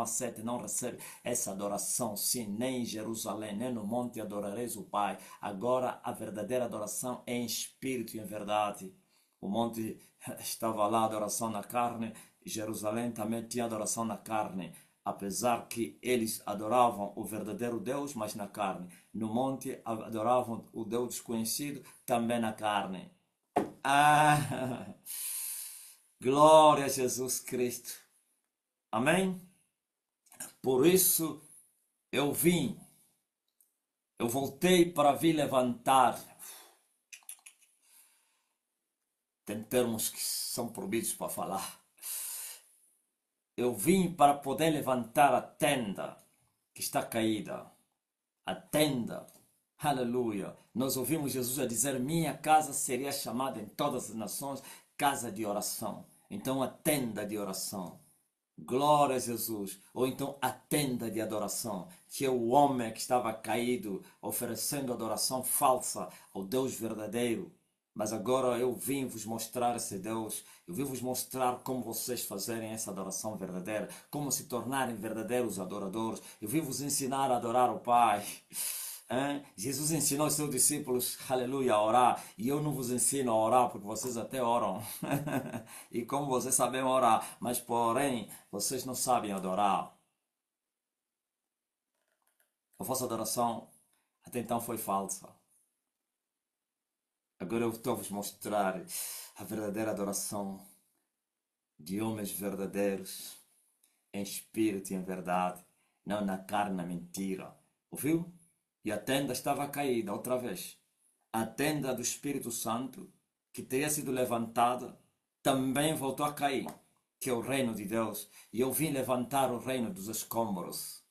aceita, não recebe essa adoração, sim, nem em Jerusalém, nem no monte adorareis o Pai. Agora a verdadeira adoração é em espírito e em verdade. O monte estava lá, adoração na carne, Jerusalém também tinha adoração na carne, apesar que eles adoravam o verdadeiro Deus, mas na carne. No monte adoravam o Deus desconhecido, também na carne. Ah, glória a Jesus Cristo. Amém? Por isso eu vim, eu voltei para vir levantar. Tem termos que são proibidos para falar. Eu vim para poder levantar a tenda que está caída. A tenda. Aleluia. Nós ouvimos Jesus a dizer, minha casa seria chamada em todas as nações casa de oração. Então a tenda de oração. Glória a Jesus. Ou então a tenda de adoração, que é o homem que estava caído, oferecendo adoração falsa ao Deus verdadeiro. Mas agora eu vim vos mostrar esse Deus, eu vim vos mostrar como vocês fazerem essa adoração verdadeira, como se tornarem verdadeiros adoradores. Eu vim vos ensinar a adorar o Pai. Jesus ensinou os seus discípulos, aleluia, a orar. E eu não vos ensino a orar, porque vocês até oram. E como vocês sabem orar, mas porém, vocês não sabem adorar. A vossa adoração até então foi falsa. Agora eu estou a vos mostrar a verdadeira adoração de homens verdadeiros, em espírito e em verdade, não na carne, na mentira. Ouviu? E a tenda estava caída outra vez. A tenda do Espírito Santo, que teria sido levantada, também voltou a cair, que é o reino de Deus. E eu vim levantar o reino dos escombros.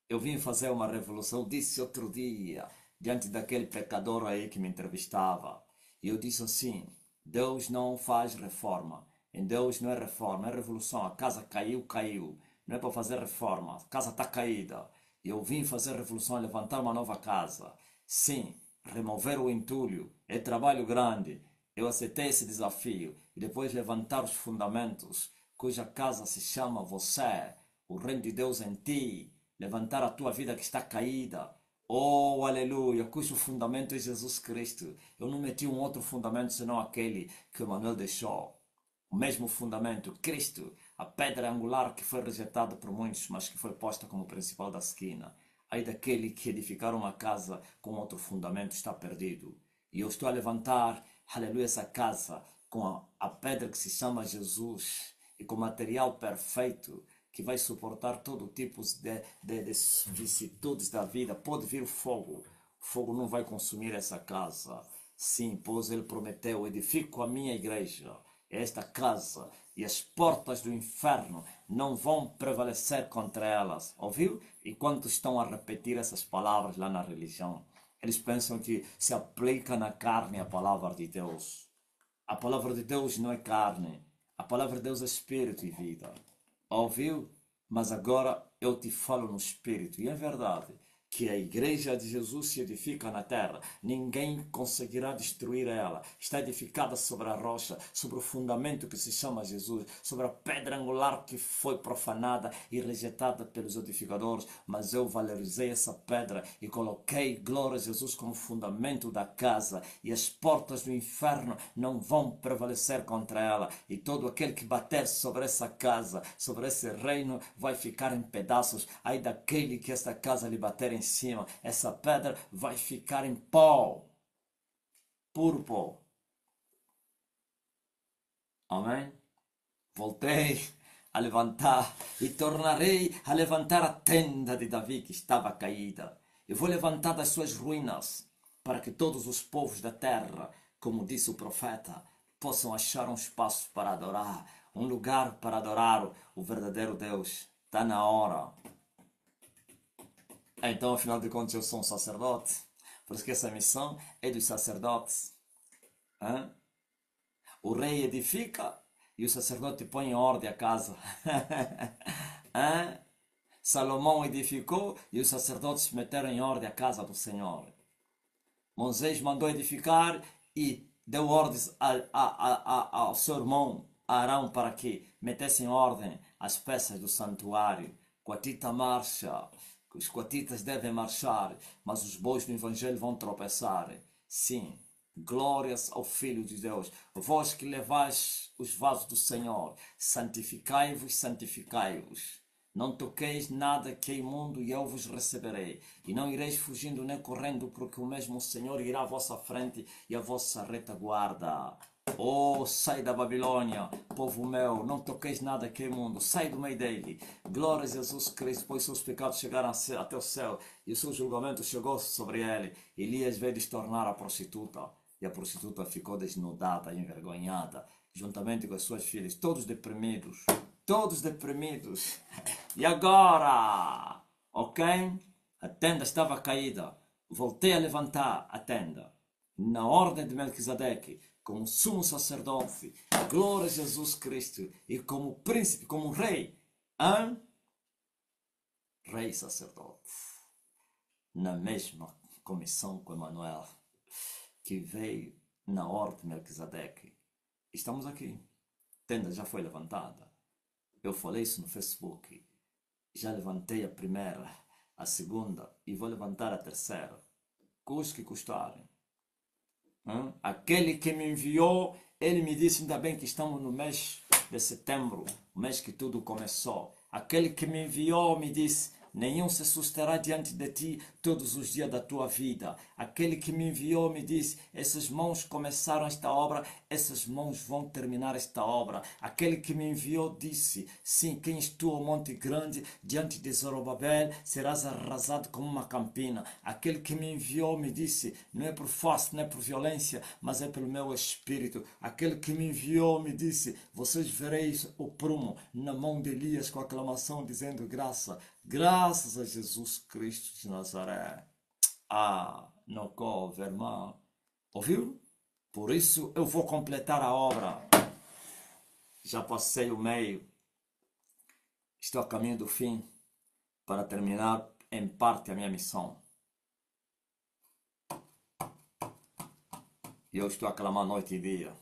Eu vim fazer uma revolução, disse outro dia, diante daquele pecador aí que me entrevistava. E eu disse assim: Deus não faz reforma. Em Deus não é reforma, é revolução. A casa caiu, caiu. Não é para fazer reforma. A casa está caída. E eu vim fazer revolução, levantar uma nova casa. Sim, remover o entulho. É trabalho grande. Eu aceitei esse desafio. E depois levantar os fundamentos, cuja casa se chama você, o reino de Deus em ti. Levantar a tua vida que está caída. Oh, aleluia, cujo fundamento é Jesus Cristo. Eu não meti um outro fundamento senão aquele que o Manuel deixou. O mesmo fundamento, Cristo, a pedra angular que foi rejeitada por muitos, mas que foi posta como principal da esquina. Aí daquele que edificar uma casa com outro fundamento está perdido. E eu estou a levantar, aleluia, essa casa com a pedra que se chama Jesus e com material perfeito que vai suportar todo tipo de vicissitudes da vida. Pode vir fogo. O fogo não vai consumir essa casa. Sim, pois ele prometeu: edifico a minha igreja, esta casa, e as portas do inferno não vão prevalecer contra elas. Ouviu? E quantos estão a repetir essas palavras lá na religião? Eles pensam que se aplica na carne a palavra de Deus. A palavra de Deus não é carne. A palavra de Deus é espírito e vida. Ouviu? Mas agora eu te falo no espírito. E é verdade que a igreja de Jesus se edifica na terra. Ninguém conseguirá destruir ela. Está edificada sobre a rocha, sobre o fundamento que se chama Jesus, sobre a pedra angular que foi profanada e rejeitada pelos edificadores. Mas eu valorizei essa pedra e coloquei, glória a Jesus, como fundamento da casa. E as portas do inferno não vão prevalecer contra ela. E todo aquele que bater sobre essa casa, sobre esse reino, vai ficar em pedaços. Aí daquele que esta casa lhe bater em cima, essa pedra vai ficar em pó, puro pó. Amém? Voltei a levantar e tornarei a levantar a tenda de Davi que estava caída. Eu vou levantar das suas ruínas para que todos os povos da terra, como disse o profeta, possam achar um espaço para adorar, um lugar para adorar o verdadeiro Deus. Está na hora. Então, afinal de contas, eu sou um sacerdote. Por isso que essa missão é dos sacerdotes. Hã? O rei edifica e o sacerdote põe em ordem a casa. Hã? Salomão edificou e os sacerdotes meteram em ordem a casa do Senhor. Moisés mandou edificar e deu ordens ao seu irmão Arão para que metesse em ordem as peças do santuário. Coatita marcha. Os coatitas devem marchar, mas os bois do Evangelho vão tropeçar. Sim, glórias ao Filho de Deus. Vós que levais os vasos do Senhor, santificai-vos, santificai-vos. Não toqueis nada que é imundo e eu vos receberei. E não ireis fugindo nem correndo, porque o mesmo Senhor irá à vossa frente e à vossa retaguarda. Oh, sai da Babilônia, povo meu, não toqueis nada que é imundo, sai do meio dele. Glória a Jesus Cristo, pois seus pecados chegaram até o céu e o seu julgamento chegou sobre ele. Elias veio tornar a prostituta e a prostituta ficou desnudada, envergonhada, juntamente com as suas filhas, todos deprimidos. Todos deprimidos. E agora? Ok? A tenda estava caída. Voltei a levantar a tenda. Na ordem de Melquisedeque, como sumo sacerdote. Glória a Jesus Cristo. E como príncipe, como rei. Hã? Rei sacerdote. Na mesma comissão com Emanuel, que veio na ordem de Melquisedeque. Estamos aqui. A tenda já foi levantada. Eu falei isso no Facebook. Já levantei a primeira, a segunda e vou levantar a terceira. Custe que custarem. Aquele que me enviou, ele me disse: ainda bem que estamos no mês de setembro, o mês que tudo começou. Aquele que me enviou me disse: nenhum se susterá diante de ti todos os dias da tua vida. Aquele que me enviou me disse: essas mãos começaram esta obra, essas mãos vão terminar esta obra. Aquele que me enviou disse: sim, quem és tu, ó monte grande, diante de Zorobabel, serás arrasado como uma campina. Aquele que me enviou me disse: não é por força, não é por violência, mas é pelo meu espírito. Aquele que me enviou me disse: vocês vereis o prumo na mão de Elias com aclamação, dizendo: graça, Graças a Jesus Cristo de Nazaré. Ah, não couve, irmã. Ouviu? Por isso eu vou completar a obra. Já passei o meio. Estou a caminho do fim para terminar em parte a minha missão. E eu estou a clamar noite e dia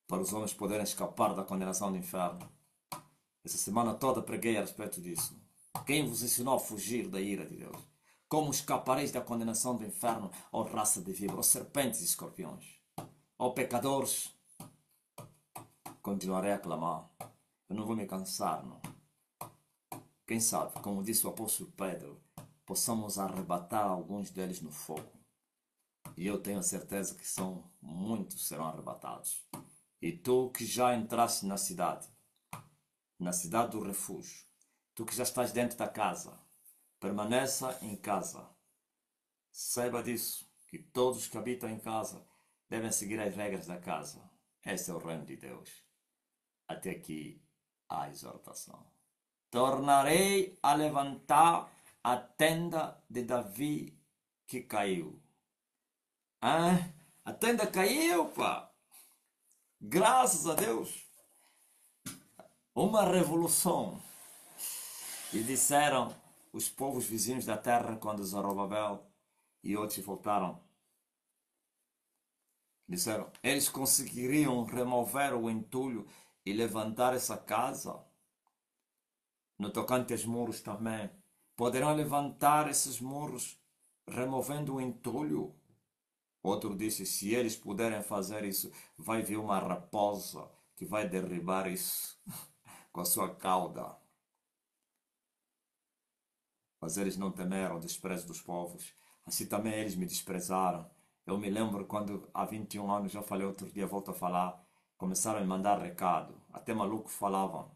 para os homens poderem escapar da condenação do inferno. Essa semana toda preguei a respeito disso. Quem vos ensinou a fugir da ira de Deus? Como escapareis da condenação do inferno, ó raça de víbora, ó serpentes e escorpiões? Ó pecadores, continuarei a clamar. Eu não vou me cansar, não. Quem sabe, como disse o apóstolo Pedro, possamos arrebatar alguns deles no fogo. E eu tenho a certeza que muitos serão arrebatados. E tu que já entraste na cidade do refúgio, tu que já estás dentro da casa, permaneça em casa. Saiba disso, que todos que habitam em casa devem seguir as regras da casa. Esse é o reino de Deus. Até aqui a exortação. Tornarei a levantar a tenda de Davi que caiu. Ah, a tenda caiu, pá! Graças a Deus! Uma revolução. E disseram os povos vizinhos da terra quando Zorobabel e outros voltaram. Disseram, eles conseguiriam remover o entulho e levantar essa casa? No tocante aos muros também. Poderão levantar esses muros removendo o entulho? Outro disse, se eles puderem fazer isso, vai vir uma raposa que vai derribar isso com a sua cauda. Mas eles não temeram o desprezo dos povos. Assim também eles me desprezaram. Eu me lembro quando há 21 anos, já falei outro dia, volto a falar, começaram a me mandar recado. Até malucos falavam.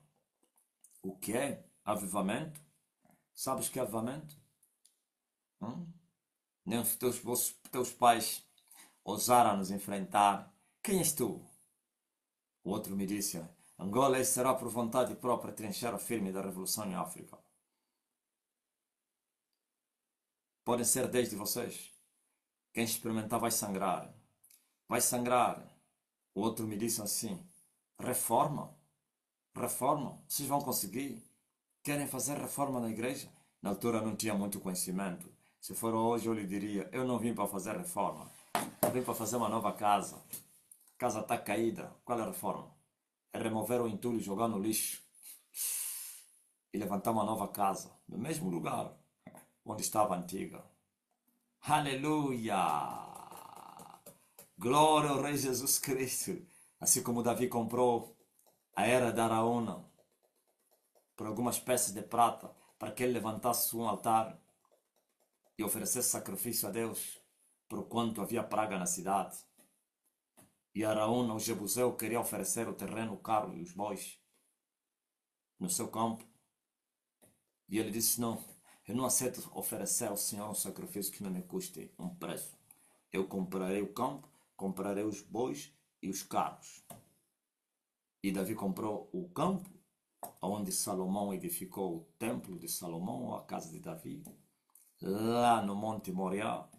O que é? Avivamento? Sabes o que é avivamento? Nem os teus pais ousaram nos enfrentar. Quem és tu? O outro me disse, Angola será por vontade própria trincheira firme da revolução em África. Podem ser 10 de vocês. Quem experimentar vai sangrar. Vai sangrar. O outro me disse assim, reforma. Reforma. Vocês vão conseguir. Querem fazer reforma na igreja? Na altura não tinha muito conhecimento. Se for hoje eu lhe diria, eu não vim para fazer reforma. Eu vim para fazer uma nova casa. A casa está caída. Qual é a reforma? É remover o entulho, jogar no lixo e levantar uma nova casa no mesmo lugar onde estava a antiga. Aleluia! Glória ao Rei Jesus Cristo. Assim como Davi comprou a era de Araúna por algumas peças de prata para que ele levantasse um altar e oferecesse sacrifício a Deus por quanto havia praga na cidade. E Araúna, o Jebuseu, queria oferecer o terreno, o carro e os bois no seu campo. E ele disse, não, eu não aceito oferecer ao Senhor um sacrifício que não me custe um preço. Eu comprarei o campo, comprarei os bois e os carros. E Davi comprou o campo, onde Salomão edificou o templo de Salomão, ou a casa de Davi, lá no Monte Moriá,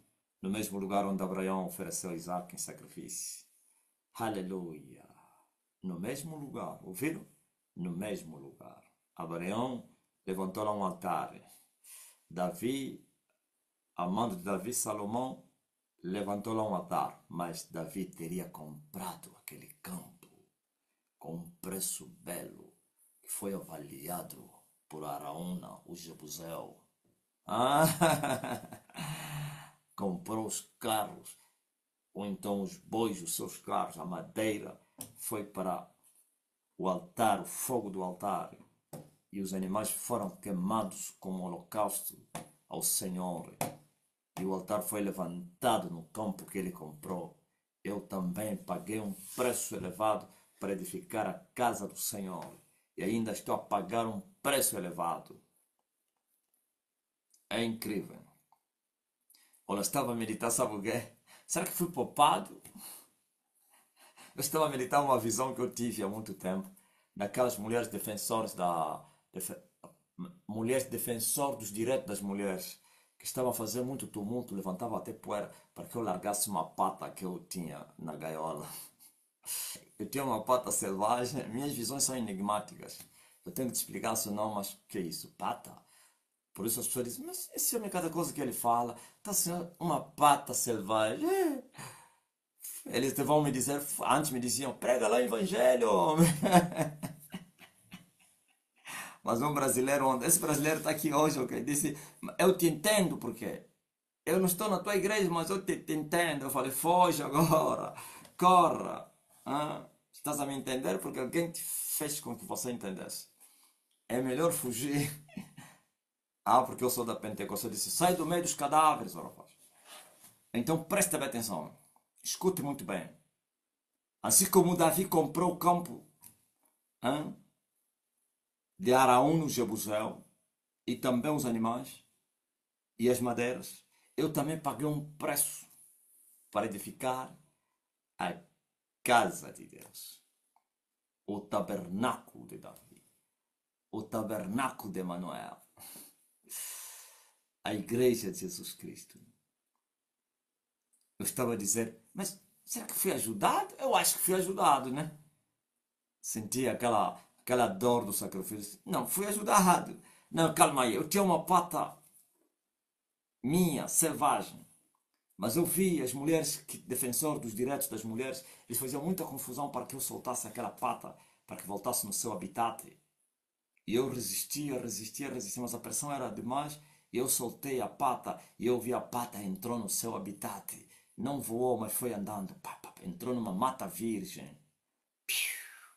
no mesmo lugar onde Abraão ofereceu Isaac em sacrifício. Aleluia! No mesmo lugar, ouviram? No mesmo lugar. Abraão levantou lá um altar. Davi, amando de Davi, Salomão, levantou lá um altar. Mas Davi teria comprado aquele campo com um preço belo, que foi avaliado por Araúna, o Jebuseu. Comprou os carros, ou então os bois, os seus carros, a madeira, foi para o altar, o fogo do altar. E os animais foram queimados como holocausto ao Senhor. E o altar foi levantado no campo que ele comprou. Eu também paguei um preço elevado para edificar a casa do Senhor. E ainda estou a pagar um preço elevado. É incrível. Olha, eu estava a meditar, sabe o quê? Será que fui poupado? Eu estava a meditar uma visão que eu tive há muito tempo. Daquelas mulheres defensoras mulheres defensor dos direitos das mulheres, que estavam a fazer muito tumulto, levantavam até poeira para que eu largasse uma pata que eu tinha na gaiola. Eu tinha uma pata selvagem, minhas visões são enigmáticas. Eu tenho que te explicar se não, mas o que é isso? Pata? Por isso as pessoas dizem, mas esse homem, cada coisa que ele fala, está sendo uma pata selvagem. Eles vão me dizer, antes me diziam, prega lá o evangelho, homem. Mas um brasileiro, esse brasileiro está aqui hoje, ok? Disse, eu te entendo porque eu não estou na tua igreja, mas eu te entendo. Eu falei, foge agora, corra. Ah, estás a me entender porque alguém te fez com que você entendesse. É melhor fugir. Ah, porque eu sou da Pentecostes. Eu disse, sai do meio dos cadáveres, ó rapaz. Então preste bem atenção. Escute muito bem. Assim como Davi comprou o campo, ah, de Araúna no Jebusel, e também os animais e as madeiras, eu também paguei um preço para edificar a casa de Deus, o tabernáculo de Davi, o tabernáculo de Emanuel, a igreja de Jesus Cristo. Eu estava a dizer, mas será que fui ajudado? Eu acho que fui ajudado, né? Senti aquela dor do sacrifício. Não, fui ajudado. Não, calma aí, eu tinha uma pata minha, selvagem. Mas eu vi as mulheres, que, defensor dos direitos das mulheres, eles faziam muita confusão para que eu soltasse aquela pata, para que voltasse no seu habitat. E eu resistia, mas a pressão era demais. E eu soltei a pata, e eu vi a pata entrou no seu habitat. Não voou, mas foi andando. Pá, pá, entrou numa mata virgem.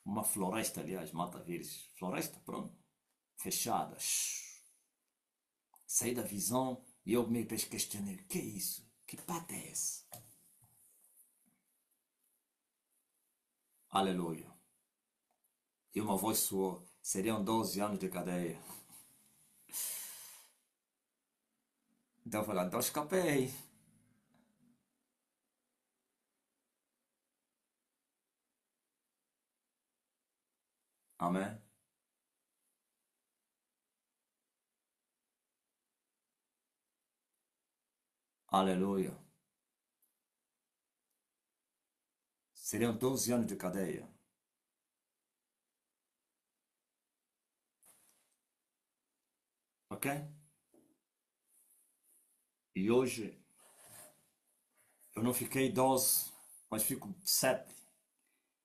Uma floresta, aliás, mata virgem. Floresta, pronto. Fechada. Saí da visão e eu me questionei: o que é isso? Que pata é essa? Aleluia. E uma voz soou: seriam 12 anos de cadeia. Então eu falei: então escapei. Amém? Aleluia. Seriam 12 anos de cadeia. Ok? E hoje eu não fiquei 12, mas fico 7.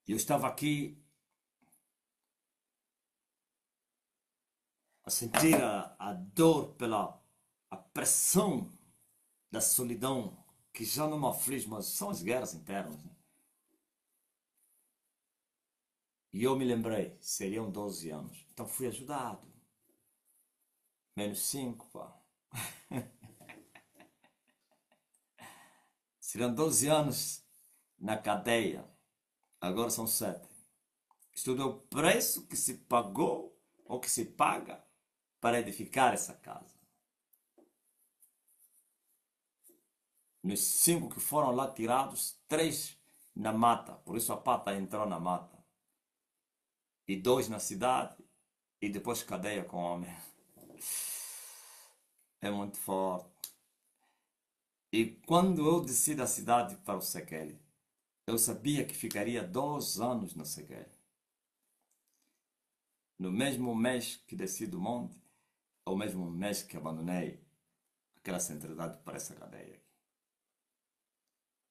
E eu estava aqui a sentir a dor pela a pressão da solidão que já não me aflige, mas são as guerras internas. Né? E eu me lembrei, seriam 12 anos. Então fui ajudado. Menos 5, pá. Seriam 12 anos na cadeia. Agora são 7. Isto é o preço que se pagou ou que se paga para edificar essa casa. Nos 5 que foram lá tirados, 3 na mata. Por isso a pata entrou na mata. E 2 na cidade. E depois cadeia com homem. É muito forte. E quando eu desci da cidade para o Sequel, eu sabia que ficaria 2 anos no Sequel. No mesmo mês que desci do monte, ou mesmo mês que abandonei aquela centralidade para essa cadeia.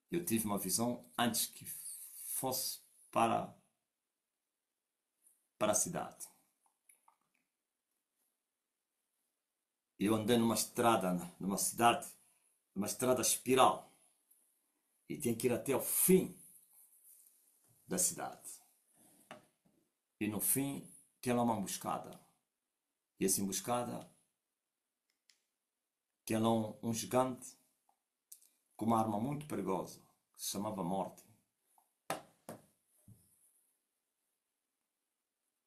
Eu tive uma visão antes que fosse para a cidade. Eu andei numa estrada, numa cidade, numa estrada espiral. E tinha que ir até o fim da cidade. E no fim, tinha lá uma emboscada. E essa emboscada tinha lá um gigante com uma arma muito perigosa, que se chamava Morte.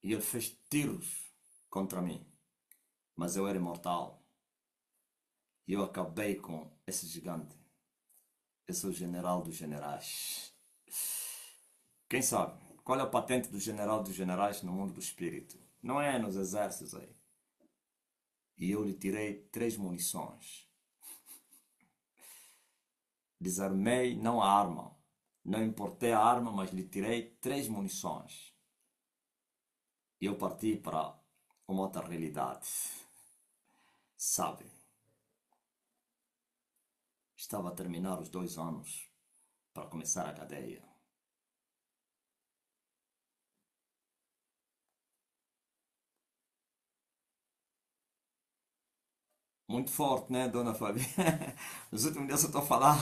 E ele fez tiros contra mim. Mas eu era imortal. E eu acabei com esse gigante. Eu sou o general dos generais. Quem sabe? Qual é a patente do general dos generais no mundo do espírito? Não é nos exércitos aí. e eu lhe tirei 3 munições. Desarmei não a arma, não importei a arma, mas lhe tirei 3 munições. E eu parti para uma outra realidade. Sabe, estava a terminar os 2 anos para começar a cadeia. Muito forte, né, dona Fabi? Nos últimos dias eu estou a falar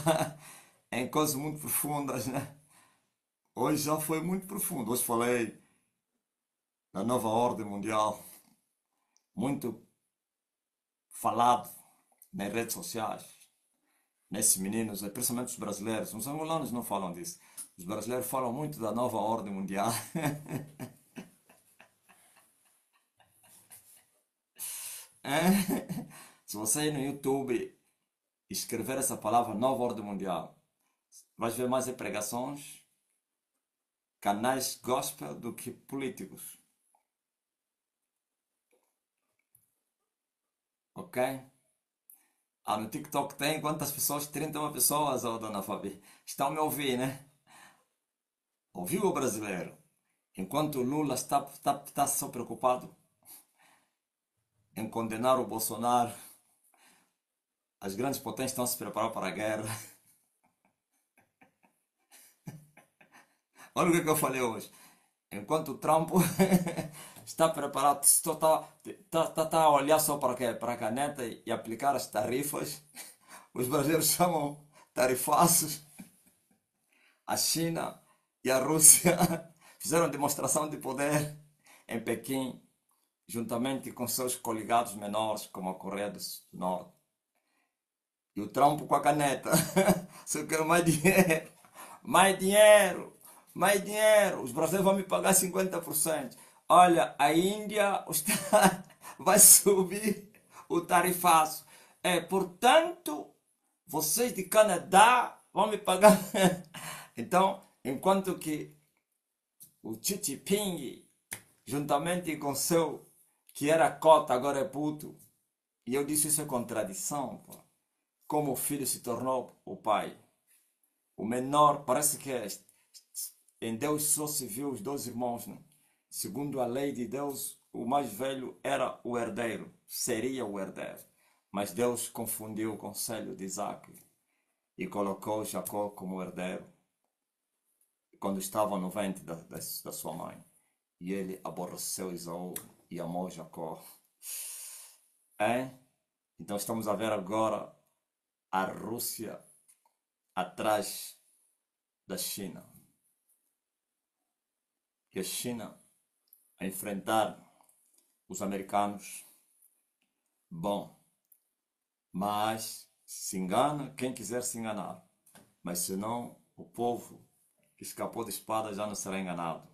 em coisas muito profundas, né? Hoje já foi muito profundo. Hoje falei da nova ordem mundial, muito falado nas redes sociais. Nesses meninos, principalmente os brasileiros, os angolanos não falam disso. Os brasileiros falam muito da nova ordem mundial. Se você ir no YouTube escrever essa palavra nova ordem mundial, vais ver mais pregações, canais gospel do que políticos. Ok? Ah, no TikTok tem quantas pessoas? 31 pessoas, oh, dona Fabi. Estão me ouvindo, né? Ouviu o brasileiro? Enquanto o Lula está só preocupado em condenar o Bolsonaro, as grandes potências estão a se preparar para a guerra. Olha o que eu falei hoje. Enquanto o Trump está preparado, está a olhar só para quê? Para a caneta e aplicar as tarifas. Os brasileiros chamam tarifaços. A China e a Rússia fizeram demonstração de poder em Pequim, juntamente com seus coligados menores, como a Coreia do Norte. E o Trump com a caneta. Se eu quero mais dinheiro, mais dinheiro, mais dinheiro. Os brasileiros vão me pagar 50%. Olha, a Índia vai subir o tarifaço. Portanto, vocês de Canadá vão me pagar. Então, enquanto que o Xi Jinping, juntamente com seu, que era cota, agora é puto, e eu disse isso é contradição, pô. Como o filho se tornou o pai. O menor, parece que em Deus só se viu os 2 irmãos, né? Segundo a lei de Deus, o mais velho era o herdeiro, seria o herdeiro. Mas Deus confundiu o conselho de Isaac e colocou Jacó como herdeiro quando estava no ventre da sua mãe. E ele aborreceu Esaú e amou Jacó. Então estamos a ver agora a Rússia atrás da China. E a China a enfrentar os americanos. Bom, mas se engana quem quiser se enganar. Mas senão o povo que escapou de espada já não será enganado.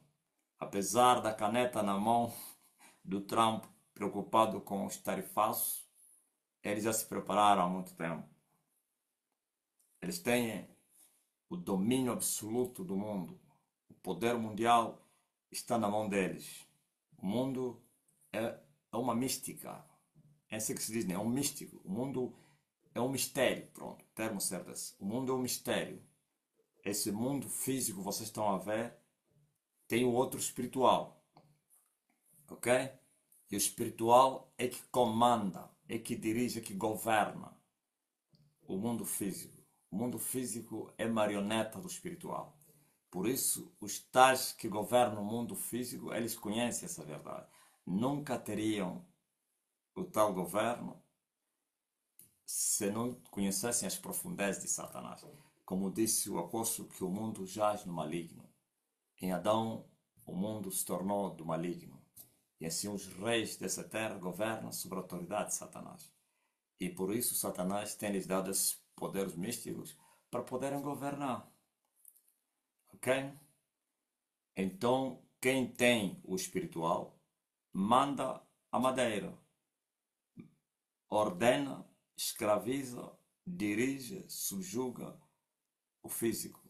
Apesar da caneta na mão do Trump, preocupado com os tarifaços, eles já se prepararam há muito tempo. Eles têm o domínio absoluto do mundo. O poder mundial está na mão deles. O mundo é uma mística. É assim que se diz, né? É um místico. O mundo é um mistério. Pronto, termo certo é esse. O mundo é um mistério. Esse mundo físico, vocês estão a ver, tem o outro espiritual. Ok? E o espiritual é que comanda, é que dirige, é que governa o mundo físico. O mundo físico é marioneta do espiritual. Por isso, os tais que governam o mundo físico, eles conhecem essa verdade. Nunca teriam o tal governo se não conhecessem as profundezas de Satanás. Como disse o apóstolo, que o mundo jaz no maligno. Em Adão, o mundo se tornou do maligno. E assim os reis dessa terra governam sob a autoridade de Satanás. E por isso Satanás tem-lhes dado esses poderes místicos para poderem governar. Ok? Então, quem tem o espiritual, manda a madeira. Ordena, escraviza, dirige, subjuga o físico.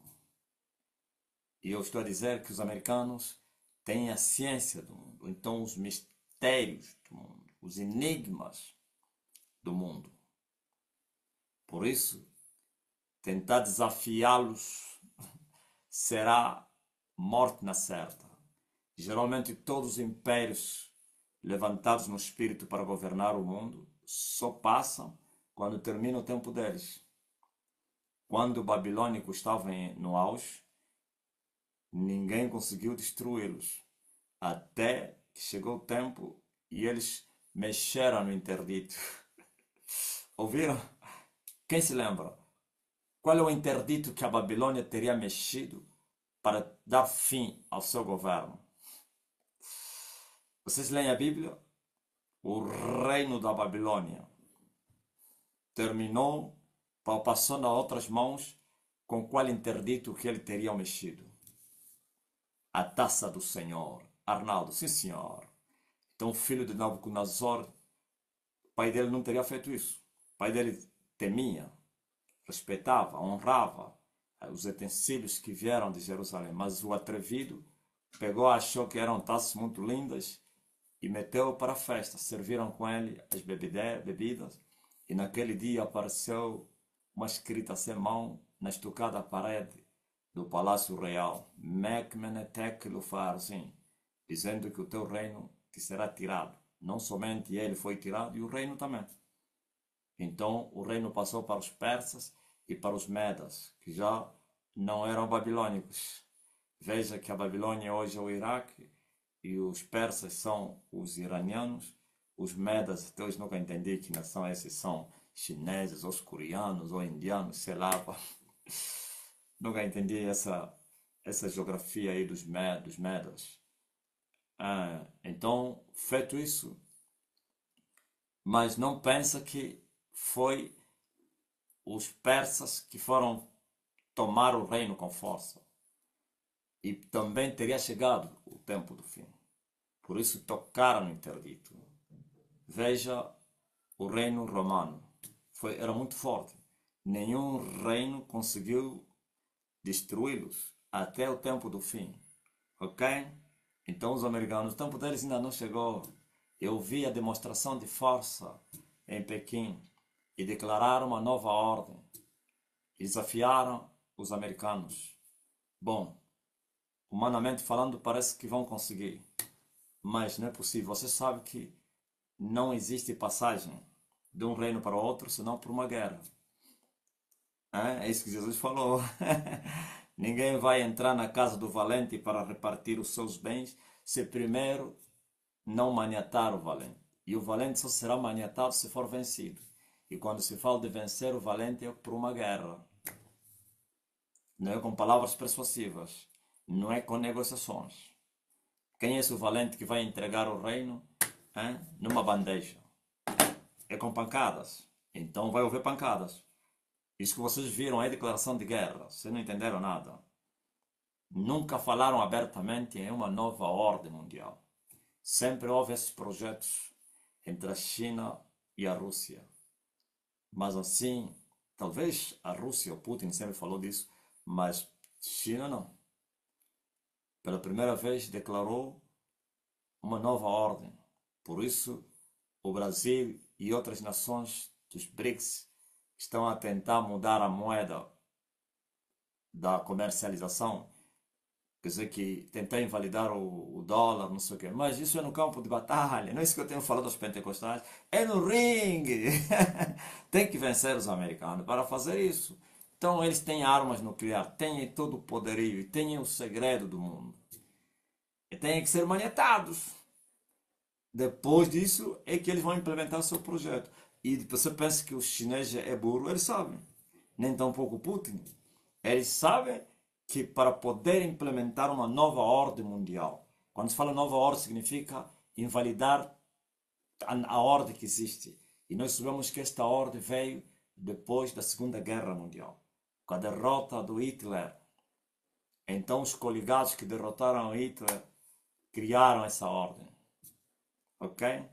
E eu estou a dizer que os americanos têm a ciência do mundo. Então, os mistérios do mundo, os enigmas do mundo. Por isso, tentar desafiá-los será morte na certa. Geralmente todos os impérios levantados no espírito para governar o mundo só passam quando termina o tempo deles. Quando o babilônico estava no auge, ninguém conseguiu destruí-los, até que chegou o tempo e eles mexeram no interdito. Ouviram? Quem se lembra? Qual é o interdito que a Babilônia teria mexido para dar fim ao seu governo? Vocês leem a Bíblia? O reino da Babilônia terminou, passando a outras mãos, com qual interdito que ele teria mexido? A taça do Senhor. Arnaldo, sim senhor. Então o filho de Nabucodonosor, o pai dele não teria feito isso. O pai dele temia, respeitava, honrava os utensílios que vieram de Jerusalém. Mas o atrevido pegou, achou que eram taças muito lindas e meteu para a festa. Serviram com ele as bebidas e naquele dia apareceu uma escrita sem mão na estucada parede do Palácio Real. Mecmenetec Lufarsim, dizendo que o teu reino te será tirado. Não somente ele foi tirado, e o reino também. Então o reino passou para os persas e para os medas, que já não eram babilônicos. Veja que a Babilônia hoje é o Iraque e os persas são os iranianos. Os medas, até hoje nunca entendi que nação esses são, chineses, ou os coreanos, ou indianos, sei lá. Nunca entendi essa geografia aí dos medas. Então, feito isso, mas não pensa que foi os persas que foram tomar o reino com força. E também teria chegado o tempo do fim. Por isso tocaram no interdito. Veja o reino romano. Era muito forte. Nenhum reino conseguiu destruí-los até o tempo do fim. Ok? Então os americanos, o tempo deles ainda não chegou. Eu vi a demonstração de força em Pequim e declararam uma nova ordem. Desafiaram os americanos. Bom, humanamente falando, parece que vão conseguir. Mas não é possível. Você sabe que não existe passagem de um reino para o outro, senão por uma guerra. É isso que Jesus falou. Ninguém vai entrar na casa do valente para repartir os seus bens se primeiro não maniatar o valente. E o valente só será maniatado se for vencido. E quando se fala de vencer o valente é por uma guerra. Não é com palavras persuasivas. Não é com negociações. Quem é esse valente que vai entregar o reino numa bandeja? É com pancadas. Então vai haver pancadas. Isso que vocês viram é declaração de guerra. Vocês não entenderam nada. Nunca falaram abertamente em uma nova ordem mundial. Sempre houve esses projetos entre a China e a Rússia. Mas assim, talvez a Rússia, o Putin sempre falou disso, mas China não. Pela primeira vez declarou uma nova ordem. Por isso, o Brasil e outras nações dos BRICS estão a tentar mudar a moeda da comercialização. Quer dizer que tentar invalidar o dólar, não sei o quê. Mas isso é no campo de batalha. Não é isso que eu tenho falado aos pentecostais. É no ringue. Tem que vencer os americanos para fazer isso. Então eles têm armas nucleares, têm todo o poderio e têm o segredo do mundo. E têm que ser maniatados. Depois disso é que eles vão implementar o seu projeto. E você pensa que o chinês é burro, eles sabem. Nem tão pouco Putin. Eles sabem que para poder implementar uma nova ordem mundial, quando se fala nova ordem, significa invalidar a ordem que existe. E nós sabemos que esta ordem veio depois da Segunda Guerra Mundial, com a derrota do Hitler. Então os coligados que derrotaram Hitler criaram essa ordem. Ok?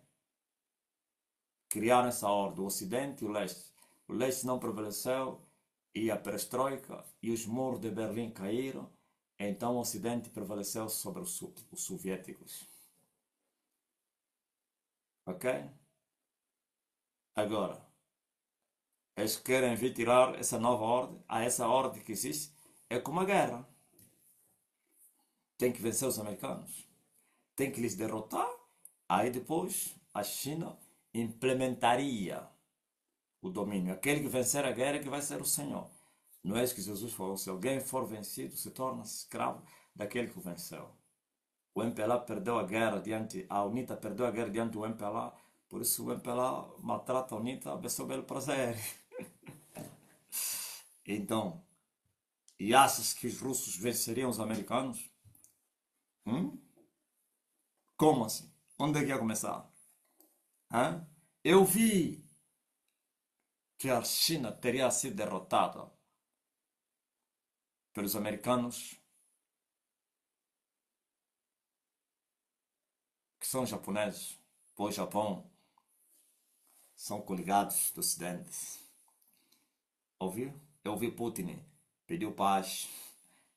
Criaram essa ordem, o Ocidente e o Leste. O Leste não prevaleceu e a perestroika e os muros de Berlim caíram, então o Ocidente prevaleceu sobre os soviéticos. Ok? Agora, eles querem vir tirar essa nova ordem, a essa ordem que existe, é como a guerra. Tem que vencer os americanos. Tem que lhes derrotar. Aí depois a China implementaria o domínio. Aquele que vencer a guerra é que vai ser o Senhor. Não é isso que Jesus falou. Se alguém for vencido, se torna escravo daquele que o venceu. O MPLA perdeu a guerra diante, a UNITA perdeu a guerra diante do MPLA, por isso o MPLA maltrata a UNITA a seu belo prazer. Então, e achas que os russos venceriam os americanos? Hum? Como assim? Onde é que ia começar? Hã? Eu vi que a China teria sido derrotada pelos americanos, que são japoneses, pois o Japão são coligados do Ocidente. Ouviu? Eu vi Putin, pediu paz,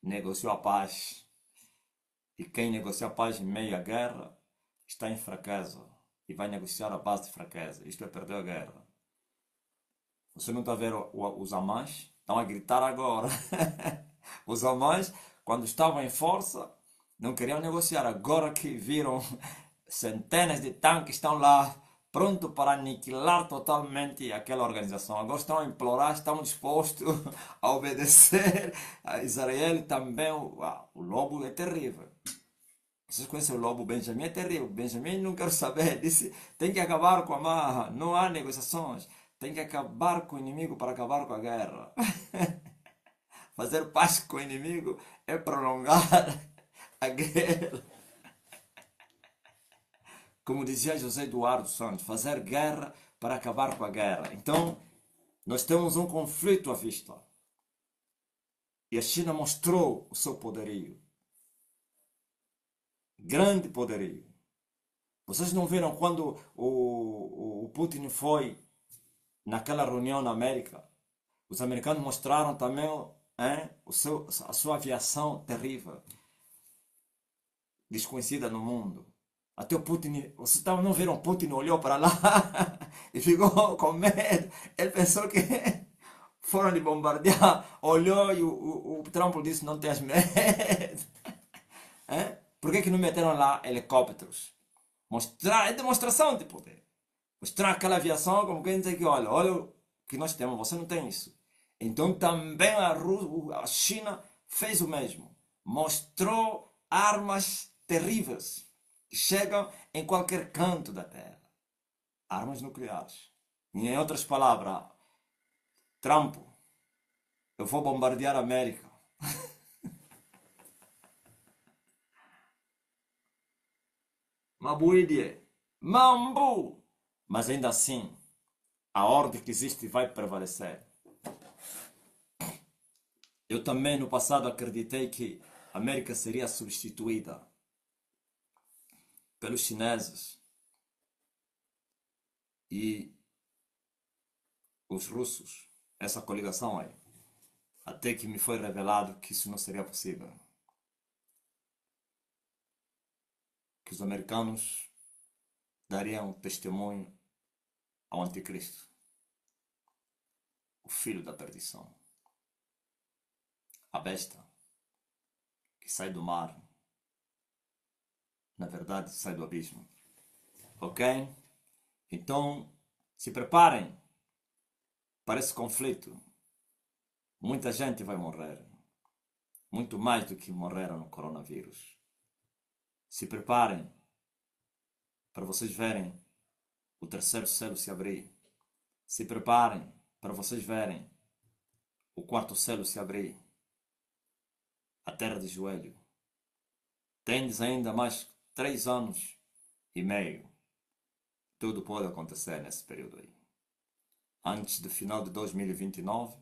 negociou a paz. E quem negocia a paz em meio à guerra está em fraqueza. E vai negociar a base de fraqueza. Isto é perder a guerra. Você não está a ver os amãs? Estão a gritar agora. Os amãs, quando estavam em força, não queriam negociar. Agora que viram centenas de tanques estão lá, pronto para aniquilar totalmente aquela organização. Agora estão a implorar, estão dispostos a obedecer a Israel também. O lobo é terrível. Vocês conhecem o lobo? Benjamin é terrível. Benjamin não quer saber. Disse: tem que acabar com a marra. Não há negociações. Tem que acabar com o inimigo para acabar com a guerra. Fazer paz com o inimigo é prolongar a guerra. Como dizia José Eduardo Santos, fazer guerra para acabar com a guerra. Então, nós temos um conflito à vista. E a China mostrou o seu poderio. Grande poderio. Vocês não viram quando o Putin foi naquela reunião na América? Os americanos mostraram também a sua aviação terrível, desconhecida no mundo. Até o Putin, vocês não viram? Putin olhou para lá e ficou com medo. Ele pensou que foram lhe bombardear. Olhou e o Trump disse: não tenhas medo. Por que não meteram lá helicópteros? Mostrar, é demonstração de poder. Mostrar aquela aviação como quem diz que olha o que nós temos, você não tem isso. Então também a China fez o mesmo. Mostrou armas terríveis que chegam em qualquer canto da Terra. Armas nucleares. E, em outras palavras, Trump, eu vou bombardear a América. Uma boa ideia. Mambu! Mas ainda assim, a ordem que existe vai prevalecer. Eu também no passado acreditei que a América seria substituída pelos chineses e os russos, essa coligação aí. Até que me foi revelado que isso não seria possível. Que os americanos dariam testemunho ao anticristo, o filho da perdição, a besta que sai do mar, na verdade sai do abismo. Ok? Então, se preparem para esse conflito. Muita gente vai morrer, muito mais do que morreram no coronavírus. Se preparem para vocês verem o terceiro selo se abrir. Se preparem para vocês verem o quarto selo se abrir. A terra de joelho. Tendes ainda mais 3 anos e meio. Tudo pode acontecer nesse período aí. Antes do final de 2029,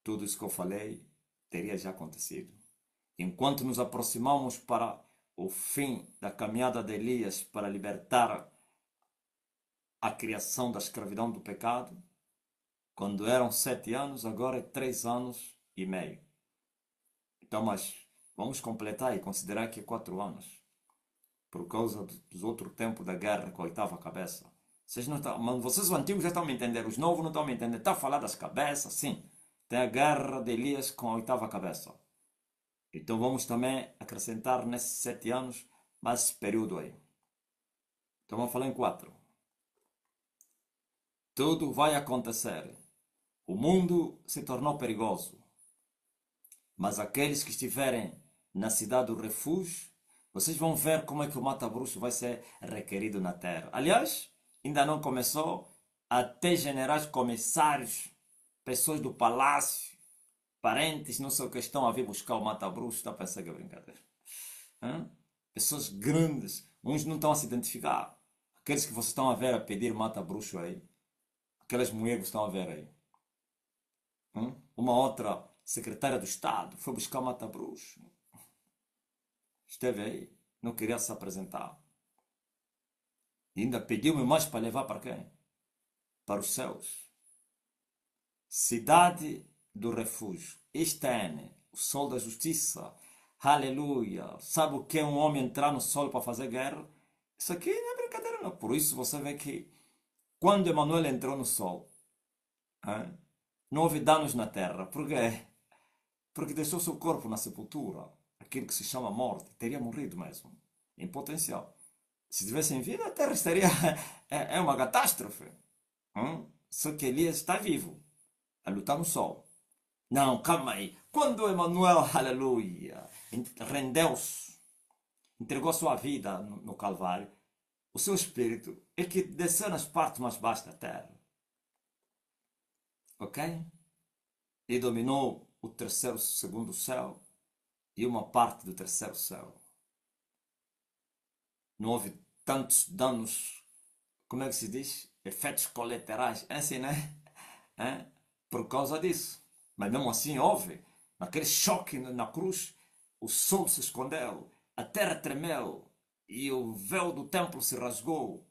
tudo isso que eu falei teria já acontecido. Enquanto nos aproximamos para o fim da caminhada de Elias para libertar a criação da escravidão do pecado, quando eram 7 anos, agora é 3 anos e meio. Então, mas vamos completar e considerar que é 4 anos. Por causa do outro tempo da guerra com a oitava cabeça. Vocês não estão, mas vocês os antigos já estão a me entender, os novos não estão a me entender. Está a falar das cabeças, sim. Tem a guerra de Elias com a oitava cabeça. Então vamos também acrescentar nesses 7 anos mais esse período aí. Então vamos falar em 4. Tudo vai acontecer. O mundo se tornou perigoso, mas aqueles que estiverem na cidade do refúgio, vocês vão ver como é que o mata-bruxo vai ser requerido na terra. Aliás, ainda não começou, até generais, comissários, pessoas do palácio, parentes, não sei o que, estão a vir buscar o mata-bruxo. Está a pensar que é brincadeira? Hã? Pessoas grandes, uns não estão a se identificar. Aqueles que vocês estão a ver a pedir mata-bruxo aí, aquelas mulheres que estão a ver aí. Uma outra secretária do Estado foi buscar mata-bruxo. Esteve aí, não queria se apresentar. E ainda pediu-me mais para levar para quem? Para os céus. Cidade do refúgio. Estene, o sol da justiça. Aleluia. Sabe o que é um homem entrar no sol para fazer guerra? Isso aqui não é brincadeira, não. Por isso você vê que quando Emanuel entrou no sol, não houve danos na terra. Por quê? Porque deixou seu corpo na sepultura. Aquilo que se chama morte. Teria morrido mesmo. Em potencial. Se tivesse em vida, a terra estaria. É uma catástrofe. Só que Elias está vivo. A lutar no sol. Não, calma aí. Quando Emanuel, aleluia, rendeu-se, entregou sua vida no Calvário, o seu espírito é que desceu nas partes mais baixas da terra. Ok? E dominou o terceiro, segundo céu e uma parte do terceiro céu. Não houve tantos danos, como é que se diz? Efeitos colaterais. É assim, né? Por causa disso. Mas mesmo assim houve. Naquele choque na cruz, o sol se escondeu, a terra tremeu e o véu do templo se rasgou.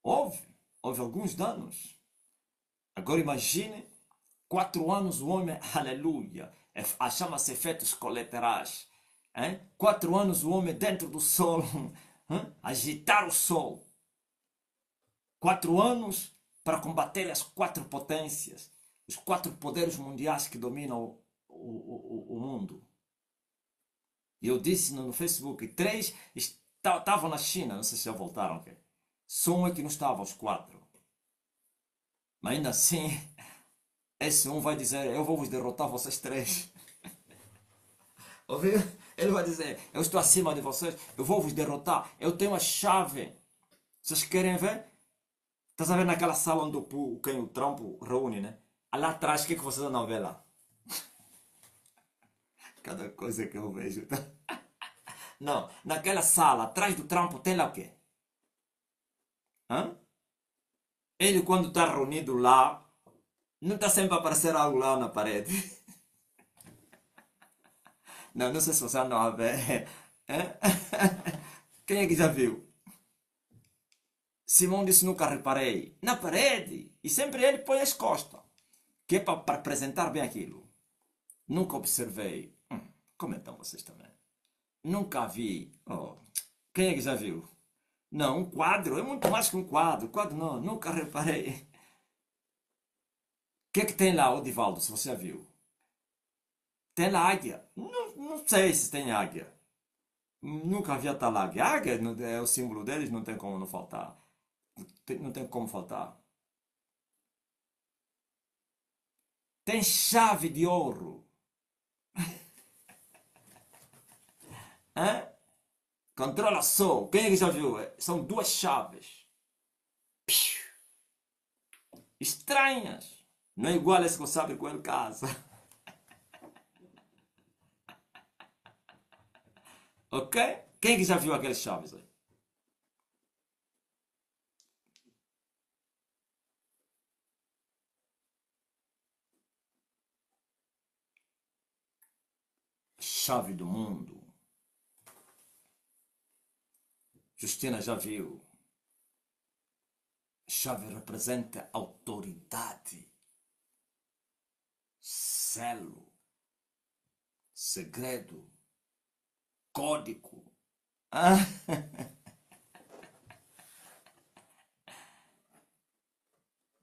Houve alguns danos. Agora imagine, 4 anos o homem, aleluia, chama-se efeitos colaterais. 4 anos o homem dentro do sol, agitar o sol. 4 anos para combater as 4 potências, os 4 poderes mundiais que dominam o mundo. E eu disse no Facebook, 3 estavam na China, não sei se já voltaram. Okay? Só um é que não estava, os 4. Mas ainda assim, esse um vai dizer, eu vou vos derrotar vocês 3. Ouviu? Ele vai dizer, eu estou acima de vocês, eu vou vos derrotar, eu tenho a chave. Vocês querem ver? Estás a ver naquela sala onde o Trump reúne, né? Lá atrás, o que vocês andam a ver lá? Cada coisa que eu vejo. Não, naquela sala, atrás do Trump, tem lá o quê? Hã? Ele, quando está reunido lá, não está sempre a aparecer algo lá na parede. Não sei se você andam a ver. Quem é que já viu? Simão disse, nunca reparei. Na parede. E sempre ele põe as costas. Que é para apresentar bem aquilo. Nunca observei. Como então vocês também? Nunca vi. Oh, quem é que já viu? Não, um quadro é muito mais que um quadro. Quadro não, nunca reparei. O que é que tem lá, Odivaldo, se você já viu? Tem lá águia. Não sei se tem águia. Nunca vi a tal águia. Águia é o símbolo deles, não tem como não faltar. Não tem como faltar. Tem chave de ouro. Hã? Controla só. Quem é que já viu? São 2 chaves. Estranhas. Não é igual a esse que você abre com ele casa. Ok? Quem é que já viu aquelas chaves aí? Chave do mundo. Justina já viu. Chave representa autoridade, selo, segredo, código. Ah.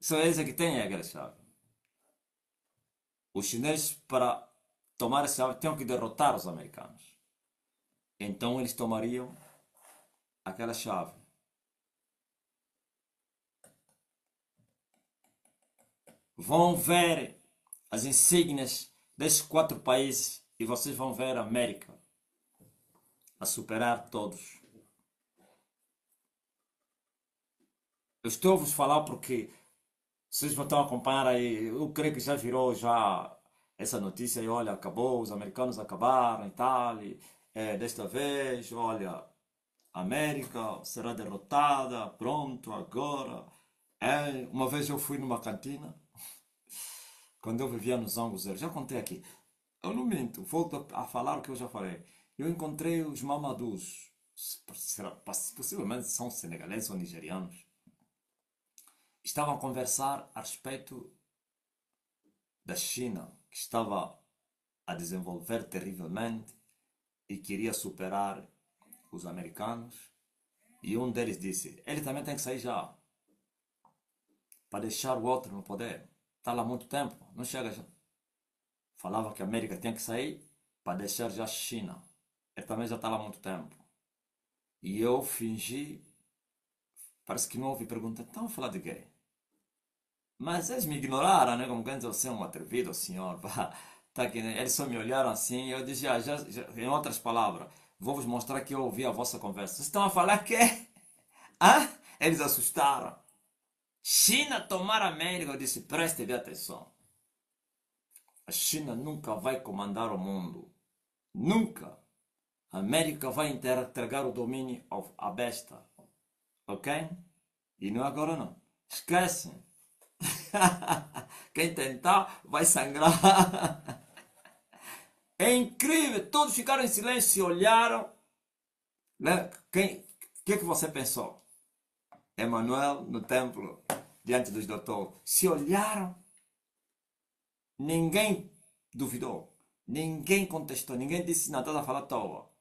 Só eles é que têm aquela chave. Os chineses, para tomar essa chave, tinham que derrotar os americanos. Então eles tomariam aquela chave. Vão ver as insígnias desses 4 países e vocês vão ver a América a superar todos. Eu estou a vos falar porque vocês vão estar a acompanhar aí. Eu creio que já virou já essa notícia e olha, acabou, os americanos acabaram e tal. Desta vez, olha, a América será derrotada, pronto, agora. Uma vez eu fui numa cantina, quando eu vivia nos Zongos Zero, já contei aqui. Eu não minto, volto a falar o que eu já falei. Eu encontrei os Mamadus, possivelmente são senegaleses ou nigerianos. Estavam a conversar a respeito da China, que estava a desenvolver terrivelmente e queria superar os americanos. E um deles disse: ele também tem que sair já, para deixar o outro no poder. Está lá há muito tempo, não chega já. Falava que a América tinha que sair para deixar já a China. Ele também já está lá há muito tempo. E eu fingi, parece que não ouvi pergunta, então falar de quê? Mas eles me ignoraram, né? Como quem diz, você é um atrevido, senhor. Pá. Tá aqui, né? Eles só me olharam assim. Eu disse, em outras palavras, vou-vos mostrar que eu ouvi a vossa conversa. Vocês estão a falar que? Hã? Eles assustaram. China tomar a América. Eu disse, preste bem atenção. A China nunca vai comandar o mundo. Nunca. A América vai entregar o domínio à besta. Ok? E não é agora não. Esquece. Quem tentar vai sangrar. É incrível. Todos ficaram em silêncio e olharam. Né? O que você pensou? Emanuel no templo, diante dos doutores. Se olharam. Ninguém duvidou. Ninguém contestou. Ninguém disse nada a falar à toa.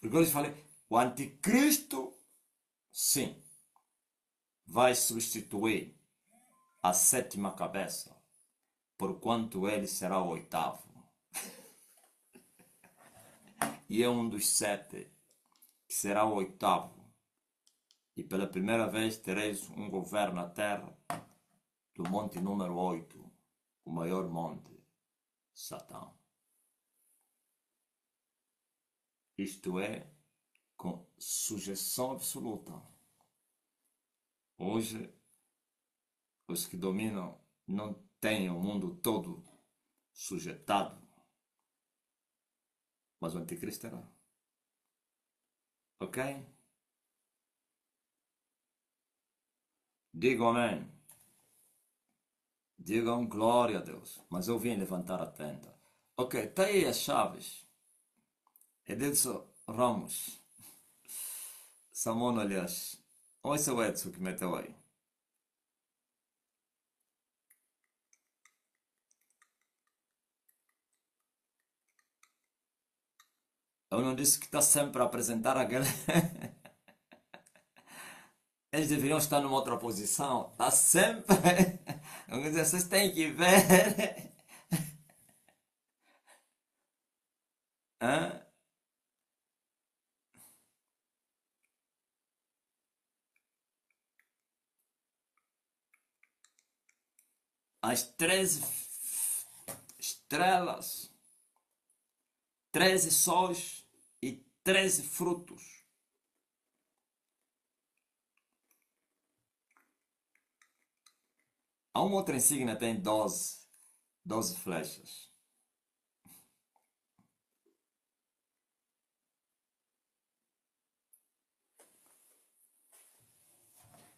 Porque eu lhes falei, o anticristo, sim, vai substituir a 7ª cabeça, porquanto ele será o 8º. E é um dos 7, que será o 8º. E pela primeira vez tereis um governo na terra do monte número 8, o maior monte, Satã. Isto é, com sujeição absoluta. Hoje, os que dominam não têm o mundo todo sujeitado, mas o anticristo terá. Ok? Digam amém. Digam glória a Deus. Mas eu vim levantar a tenda. Ok, está aí as chaves. Edilson Ramos. Samono, aliás. Ou esse é o Edson que meteu aí? Eu não disse que está sempre a apresentar aquele. Eles deveriam estar numa outra posição. Está sempre. Vocês têm que ver. Hã? As 13 estrelas, 13 sóis e 13 frutos. Há uma outra insígnia que tem 12 flechas.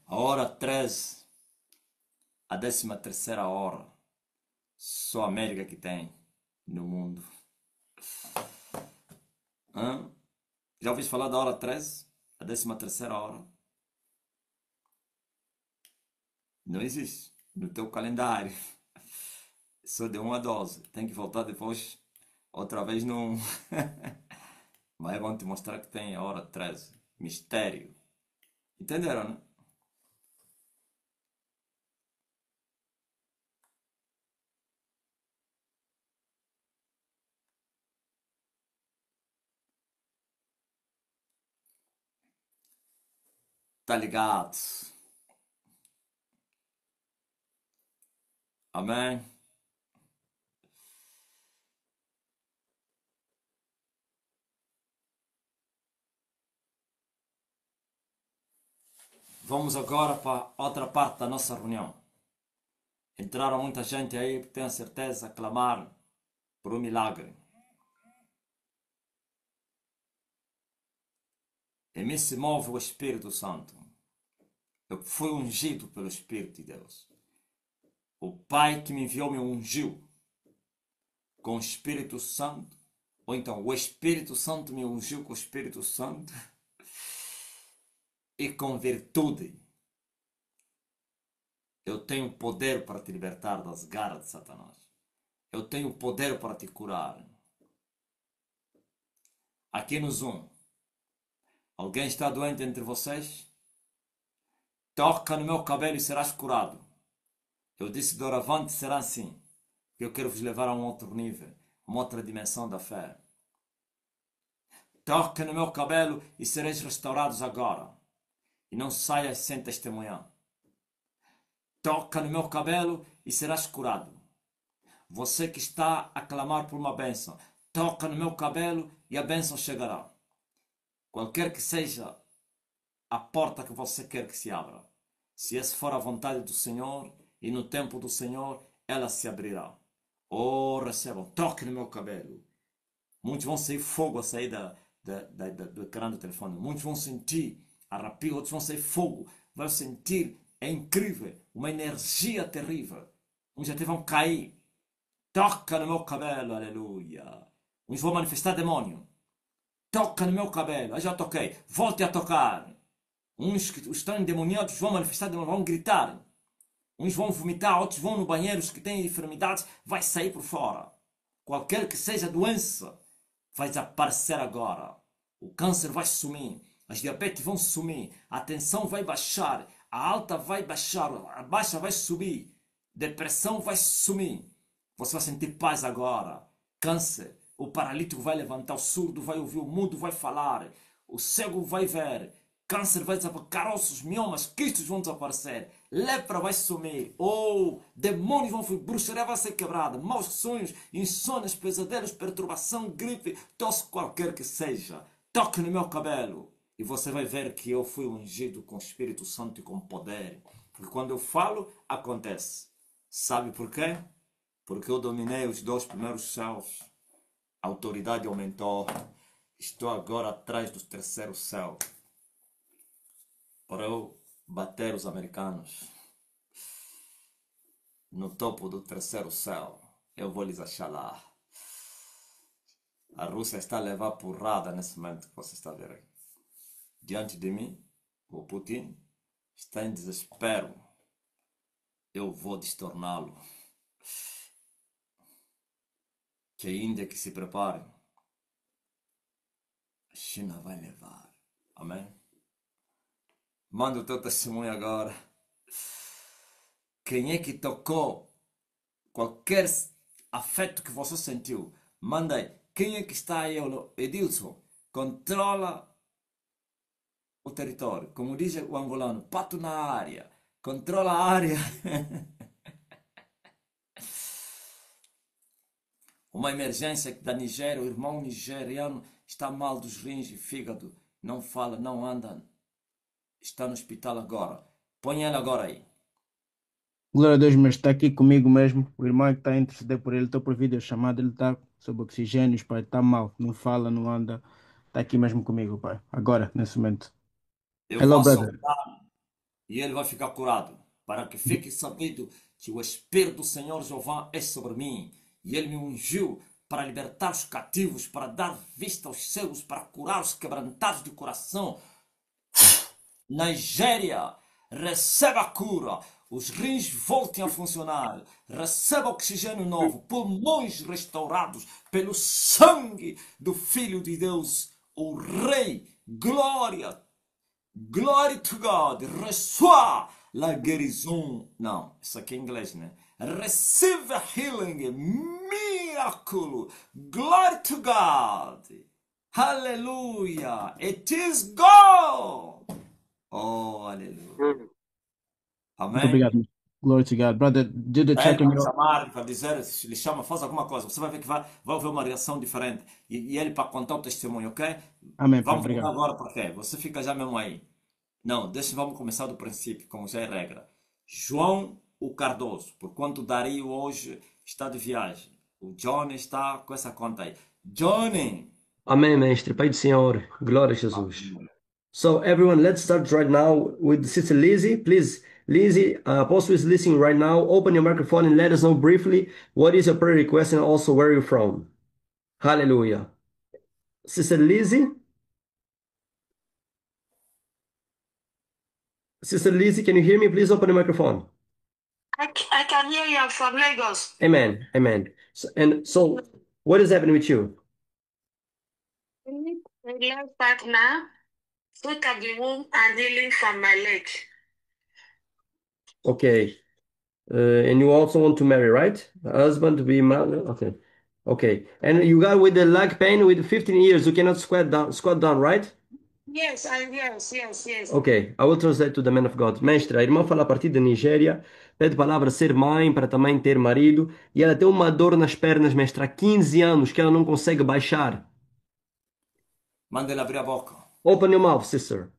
A hora 13, a 13ª hora, só a América que tem no mundo. Hã? Já ouvis falar da hora 13? A 13ª hora? Não existe no teu calendário. Só de 1 a 12. Tem que voltar depois, outra vez no. Mas é bom te mostrar que tem a hora 13. Mistério. Entenderam, né? Tá ligado? Amém? Vamos agora para outra parte da nossa reunião. Entraram muita gente aí, tenho certeza, a clamar por um milagre. Em mim se move o Espírito Santo. Eu fui ungido pelo Espírito de Deus. O Pai que me enviou me ungiu com o Espírito Santo. Ou então, o Espírito Santo me ungiu com o Espírito Santo. E com virtude. Eu tenho poder para te libertar das garras de Satanás. Eu tenho poder para te curar. Aqui no Zoom, alguém está doente entre vocês? Toca no meu cabelo e serás curado. Eu disse doravante será assim. Eu quero vos levar a um outro nível, uma outra dimensão da fé. Toca no meu cabelo e sereis restaurados agora. E não saias sem testemunhar. Toca no meu cabelo e serás curado. Você que está a clamar por uma bênção, toca no meu cabelo e a bênção chegará. Qualquer que seja a porta que você quer que se abra, se essa for a vontade do Senhor e no tempo do Senhor, ela se abrirá. Oh, recebam, toque no meu cabelo. Muitos vão sair fogo a sair do ecrã do telefone. Muitos vão sentir arrepio, outros vão sair fogo. Vão sentir, é incrível, uma energia terrível. Uns até vão cair. Toca no meu cabelo, aleluia. Uns vão manifestar demônio. Toca no meu cabelo. Eu já toquei. Volte a tocar. Uns que estão endemoniados vão manifestar demônio, vão gritar. Uns vão vomitar, outros vão no banheiro. Os que têm enfermidades vai sair por fora. Qualquer que seja a doença, vai desaparecer agora. O câncer vai sumir. As diabetes vão sumir. A tensão vai baixar. A alta vai baixar. A baixa vai subir. Depressão vai sumir. Você vai sentir paz agora. Câncer. O paralítico vai levantar. O surdo vai ouvir. O mudo vai falar. O cego vai ver. Câncer vai desaparecer. Caroços, miomas, quistos vão desaparecer. Lepra vai sumir. Oh, demônios vão fugir. Bruxaria vai ser quebrada. Maus sonhos, insônias, pesadelos, perturbação, gripe, tosse, qualquer que seja. Toque no meu cabelo. E você vai ver que eu fui ungido com o Espírito Santo e com poder. Porque quando eu falo, acontece. Sabe por quê? Porque eu dominei os 2 primeiros céus. A autoridade aumentou. Estou agora atrás do 3º céu. Para eu bater os americanos no topo do 3º céu, eu vou lhes achar lá. A Rússia está a levar porrada nesse momento que você está vendo. Diante de mim, o Putin está em desespero. Eu vou destorná-lo. Que a Índia que se prepare. A China vai levar. Amém? Manda o teu testemunho agora. Quem é que tocou qualquer afeto que você sentiu? Manda aí. Quem é que está aí? Edilson, controla o território. Como diz o angolano, pato na área. Controla a área. Uma emergência da Nigéria, o irmão nigeriano está mal dos rins e fígado. Não fala, não anda. Está no hospital agora. Põe ele agora aí. Glória a Deus, mas está aqui comigo mesmo. O irmão que está a interceder por ele, estou por videochamada, ele está sob oxigênio, pai, está mal, não fala, não anda. Está aqui mesmo comigo, pai. Agora, nesse momento. Eu Hello, vou brother. soltar e ele vai ficar curado. Para que fique sabido que o Espírito do Senhor Jeová é sobre mim. E ele me ungiu para libertar os cativos, para dar vista aos cegos, para curar os quebrantados de coração. Nigéria, receba a cura. Os rins voltem a funcionar. Receba oxigênio novo. Pulmões restaurados pelo sangue do Filho de Deus, o Rei. Glória. Glory to God. Reçois la guérison. Não, isso aqui é inglês, né? Receive a healing. Miracle. Glory to God. Hallelujah. It is God. Oh, aleluia. Hum. Muito Amém? obrigado. Glory to God. Brother, do the check Pede on para your. chamar, para dizer, se lhe chama, faz alguma coisa. Você vai ver que vai haver uma reação diferente. E ele para contar o testemunho, ok? Amém, pai. Vamos contar Obrigado. agora para quê? Você fica já mesmo aí. Não, vamos começar do princípio, como já é regra. João o Cardoso, porquanto Dario hoje está de viagem. O Johnny está com essa conta aí. Johnny! Amém, mestre. Pai do Senhor. Glória a Jesus. So, everyone, let's start right now with Sister Lizzie. Please, Lizzie, Apostle is listening right now. Open your microphone and let us know briefly what is your prayer request and also where you're from. Hallelujah. Sister Lizzie, Sister Lizzie, can you hear me? Please open the microphone. I can hear you. I'm from Lagos. Amen. Amen. So, what is happening with you? I need a life partner, fruit of the womb, and healing from my leg. Okay. And you also want to marry, right? A husband to be married. Okay. Okay. And you got with the leg pain with 15 years, you cannot squat down, right? Yes, yes. Ok, I will translate to the man of God. Mestre, a irmã fala a partir da Nigéria, pede palavra ser mãe para também ter marido, e ela tem uma dor nas pernas, mestre, há 15 anos que ela não consegue baixar. Manda ele abrir a boca. Open your mouth, sister.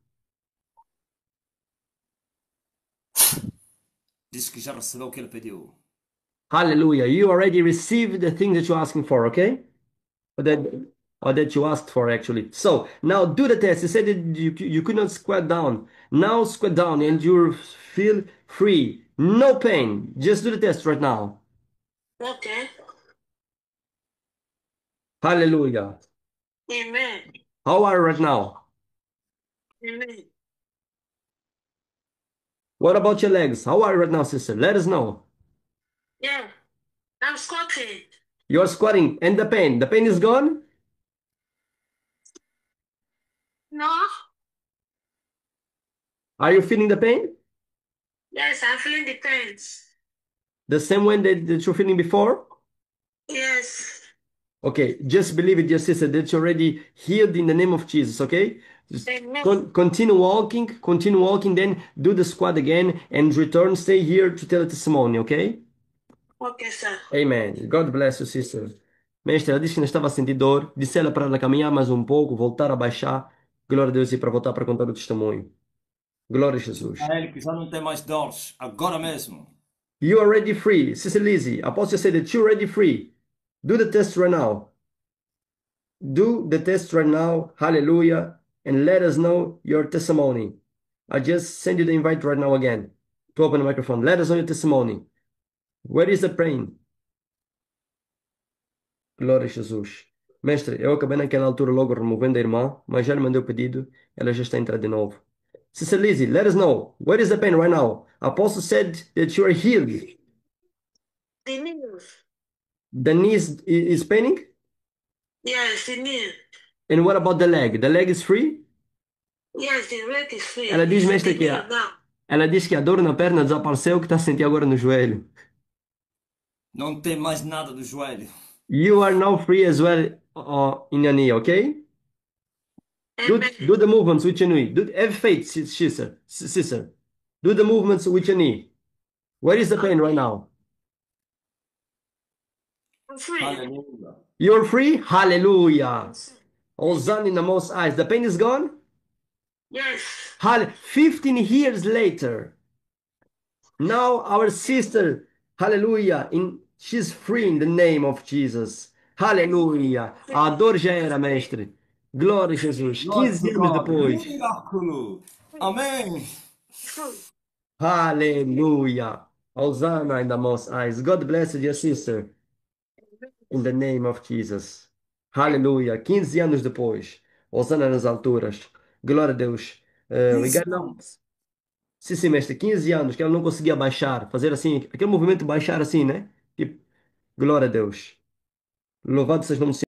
Diz que já recebeu o que ele pediu. Hallelujah. You already received the thing that you're asking for, okay? Or that, or that you asked for, actually. So, now do the test. You said that you could not squat down. Now squat down and you feel free. No pain. Just do the test right now. Okay. Hallelujah. Amen. How are you right now? Amen. What about your legs? How are you right now, sister? Let us know. Yeah. I'm squatting. You're squatting and the pain. The pain is gone? No? Are you feeling the pain? Yes, I'm feeling the pains. The same way that you're feeling before? Yes. Okay, just believe it, dear sister, that you're already healed in the name of Jesus, okay? Just Amen. continue walking, then do the squat again and return. Stay here to tell a testimony, okay? Okay, sir. Amen. God bless you, sister. Mestre, ela disse que não estava a sentir dor. Disse ela para ela caminhar mais um pouco, voltar a baixar. Glória a Deus e para voltar para contar o testemunho. Glória a Jesus. A ele que já não tem mais dores. Agora mesmo. You are already free. Sister Lizzie, Apostle said that you're already free. Do the test right now. Do the test right now. Hallelujah. And let us know your testimony. I just send you the invite right now again to open the microphone. Let us know your testimony. Where is the pain? Glória a Jesus. Mestre, eu acabei naquela altura logo removendo a irmã, mas já lhe mandei o pedido. Ela já está entrando de novo. Sister Lizzie, let us know. Where is the pain right now? Apostle said that you are healed. The knees. The knees is paining? Yes, the knee. And what about the leg? The leg is free? Yes, the leg is free. Ela diz, It's mestre, the que knee now. ela diz que a dor na perna desapareceu, que está a sentir agora no joelho. Não tem mais nada do joelho. You are now free as well in your knee, okay? Amen. Do the movements with your knee. Have faith, sister. Do the movements with your knee. Where is the pain right now? I'm free. Aleluia. You're free? Hallelujah. Hosanna in the most eyes. The pain is gone? Yes. 15 years later. Now our sister, hallelujah, she's free in the name of Jesus. Hallelujah. A dor já era, mestre. Glória a Jesus. Glória 15 a anos God. depois. Miraculo. Amém. Free. Hallelujah. Hosanna in the most eyes. God bless you, dear sister. In the name of Jesus. Hallelujah. 15 anos depois. Hosanna nas alturas. Glória a Deus. We got now. Sim, mestre. 15 anos que ela não conseguia baixar. Fazer assim. Aquele movimento baixar assim, né? Tipo, glória a Deus. Louvado seja o nome do Senhor.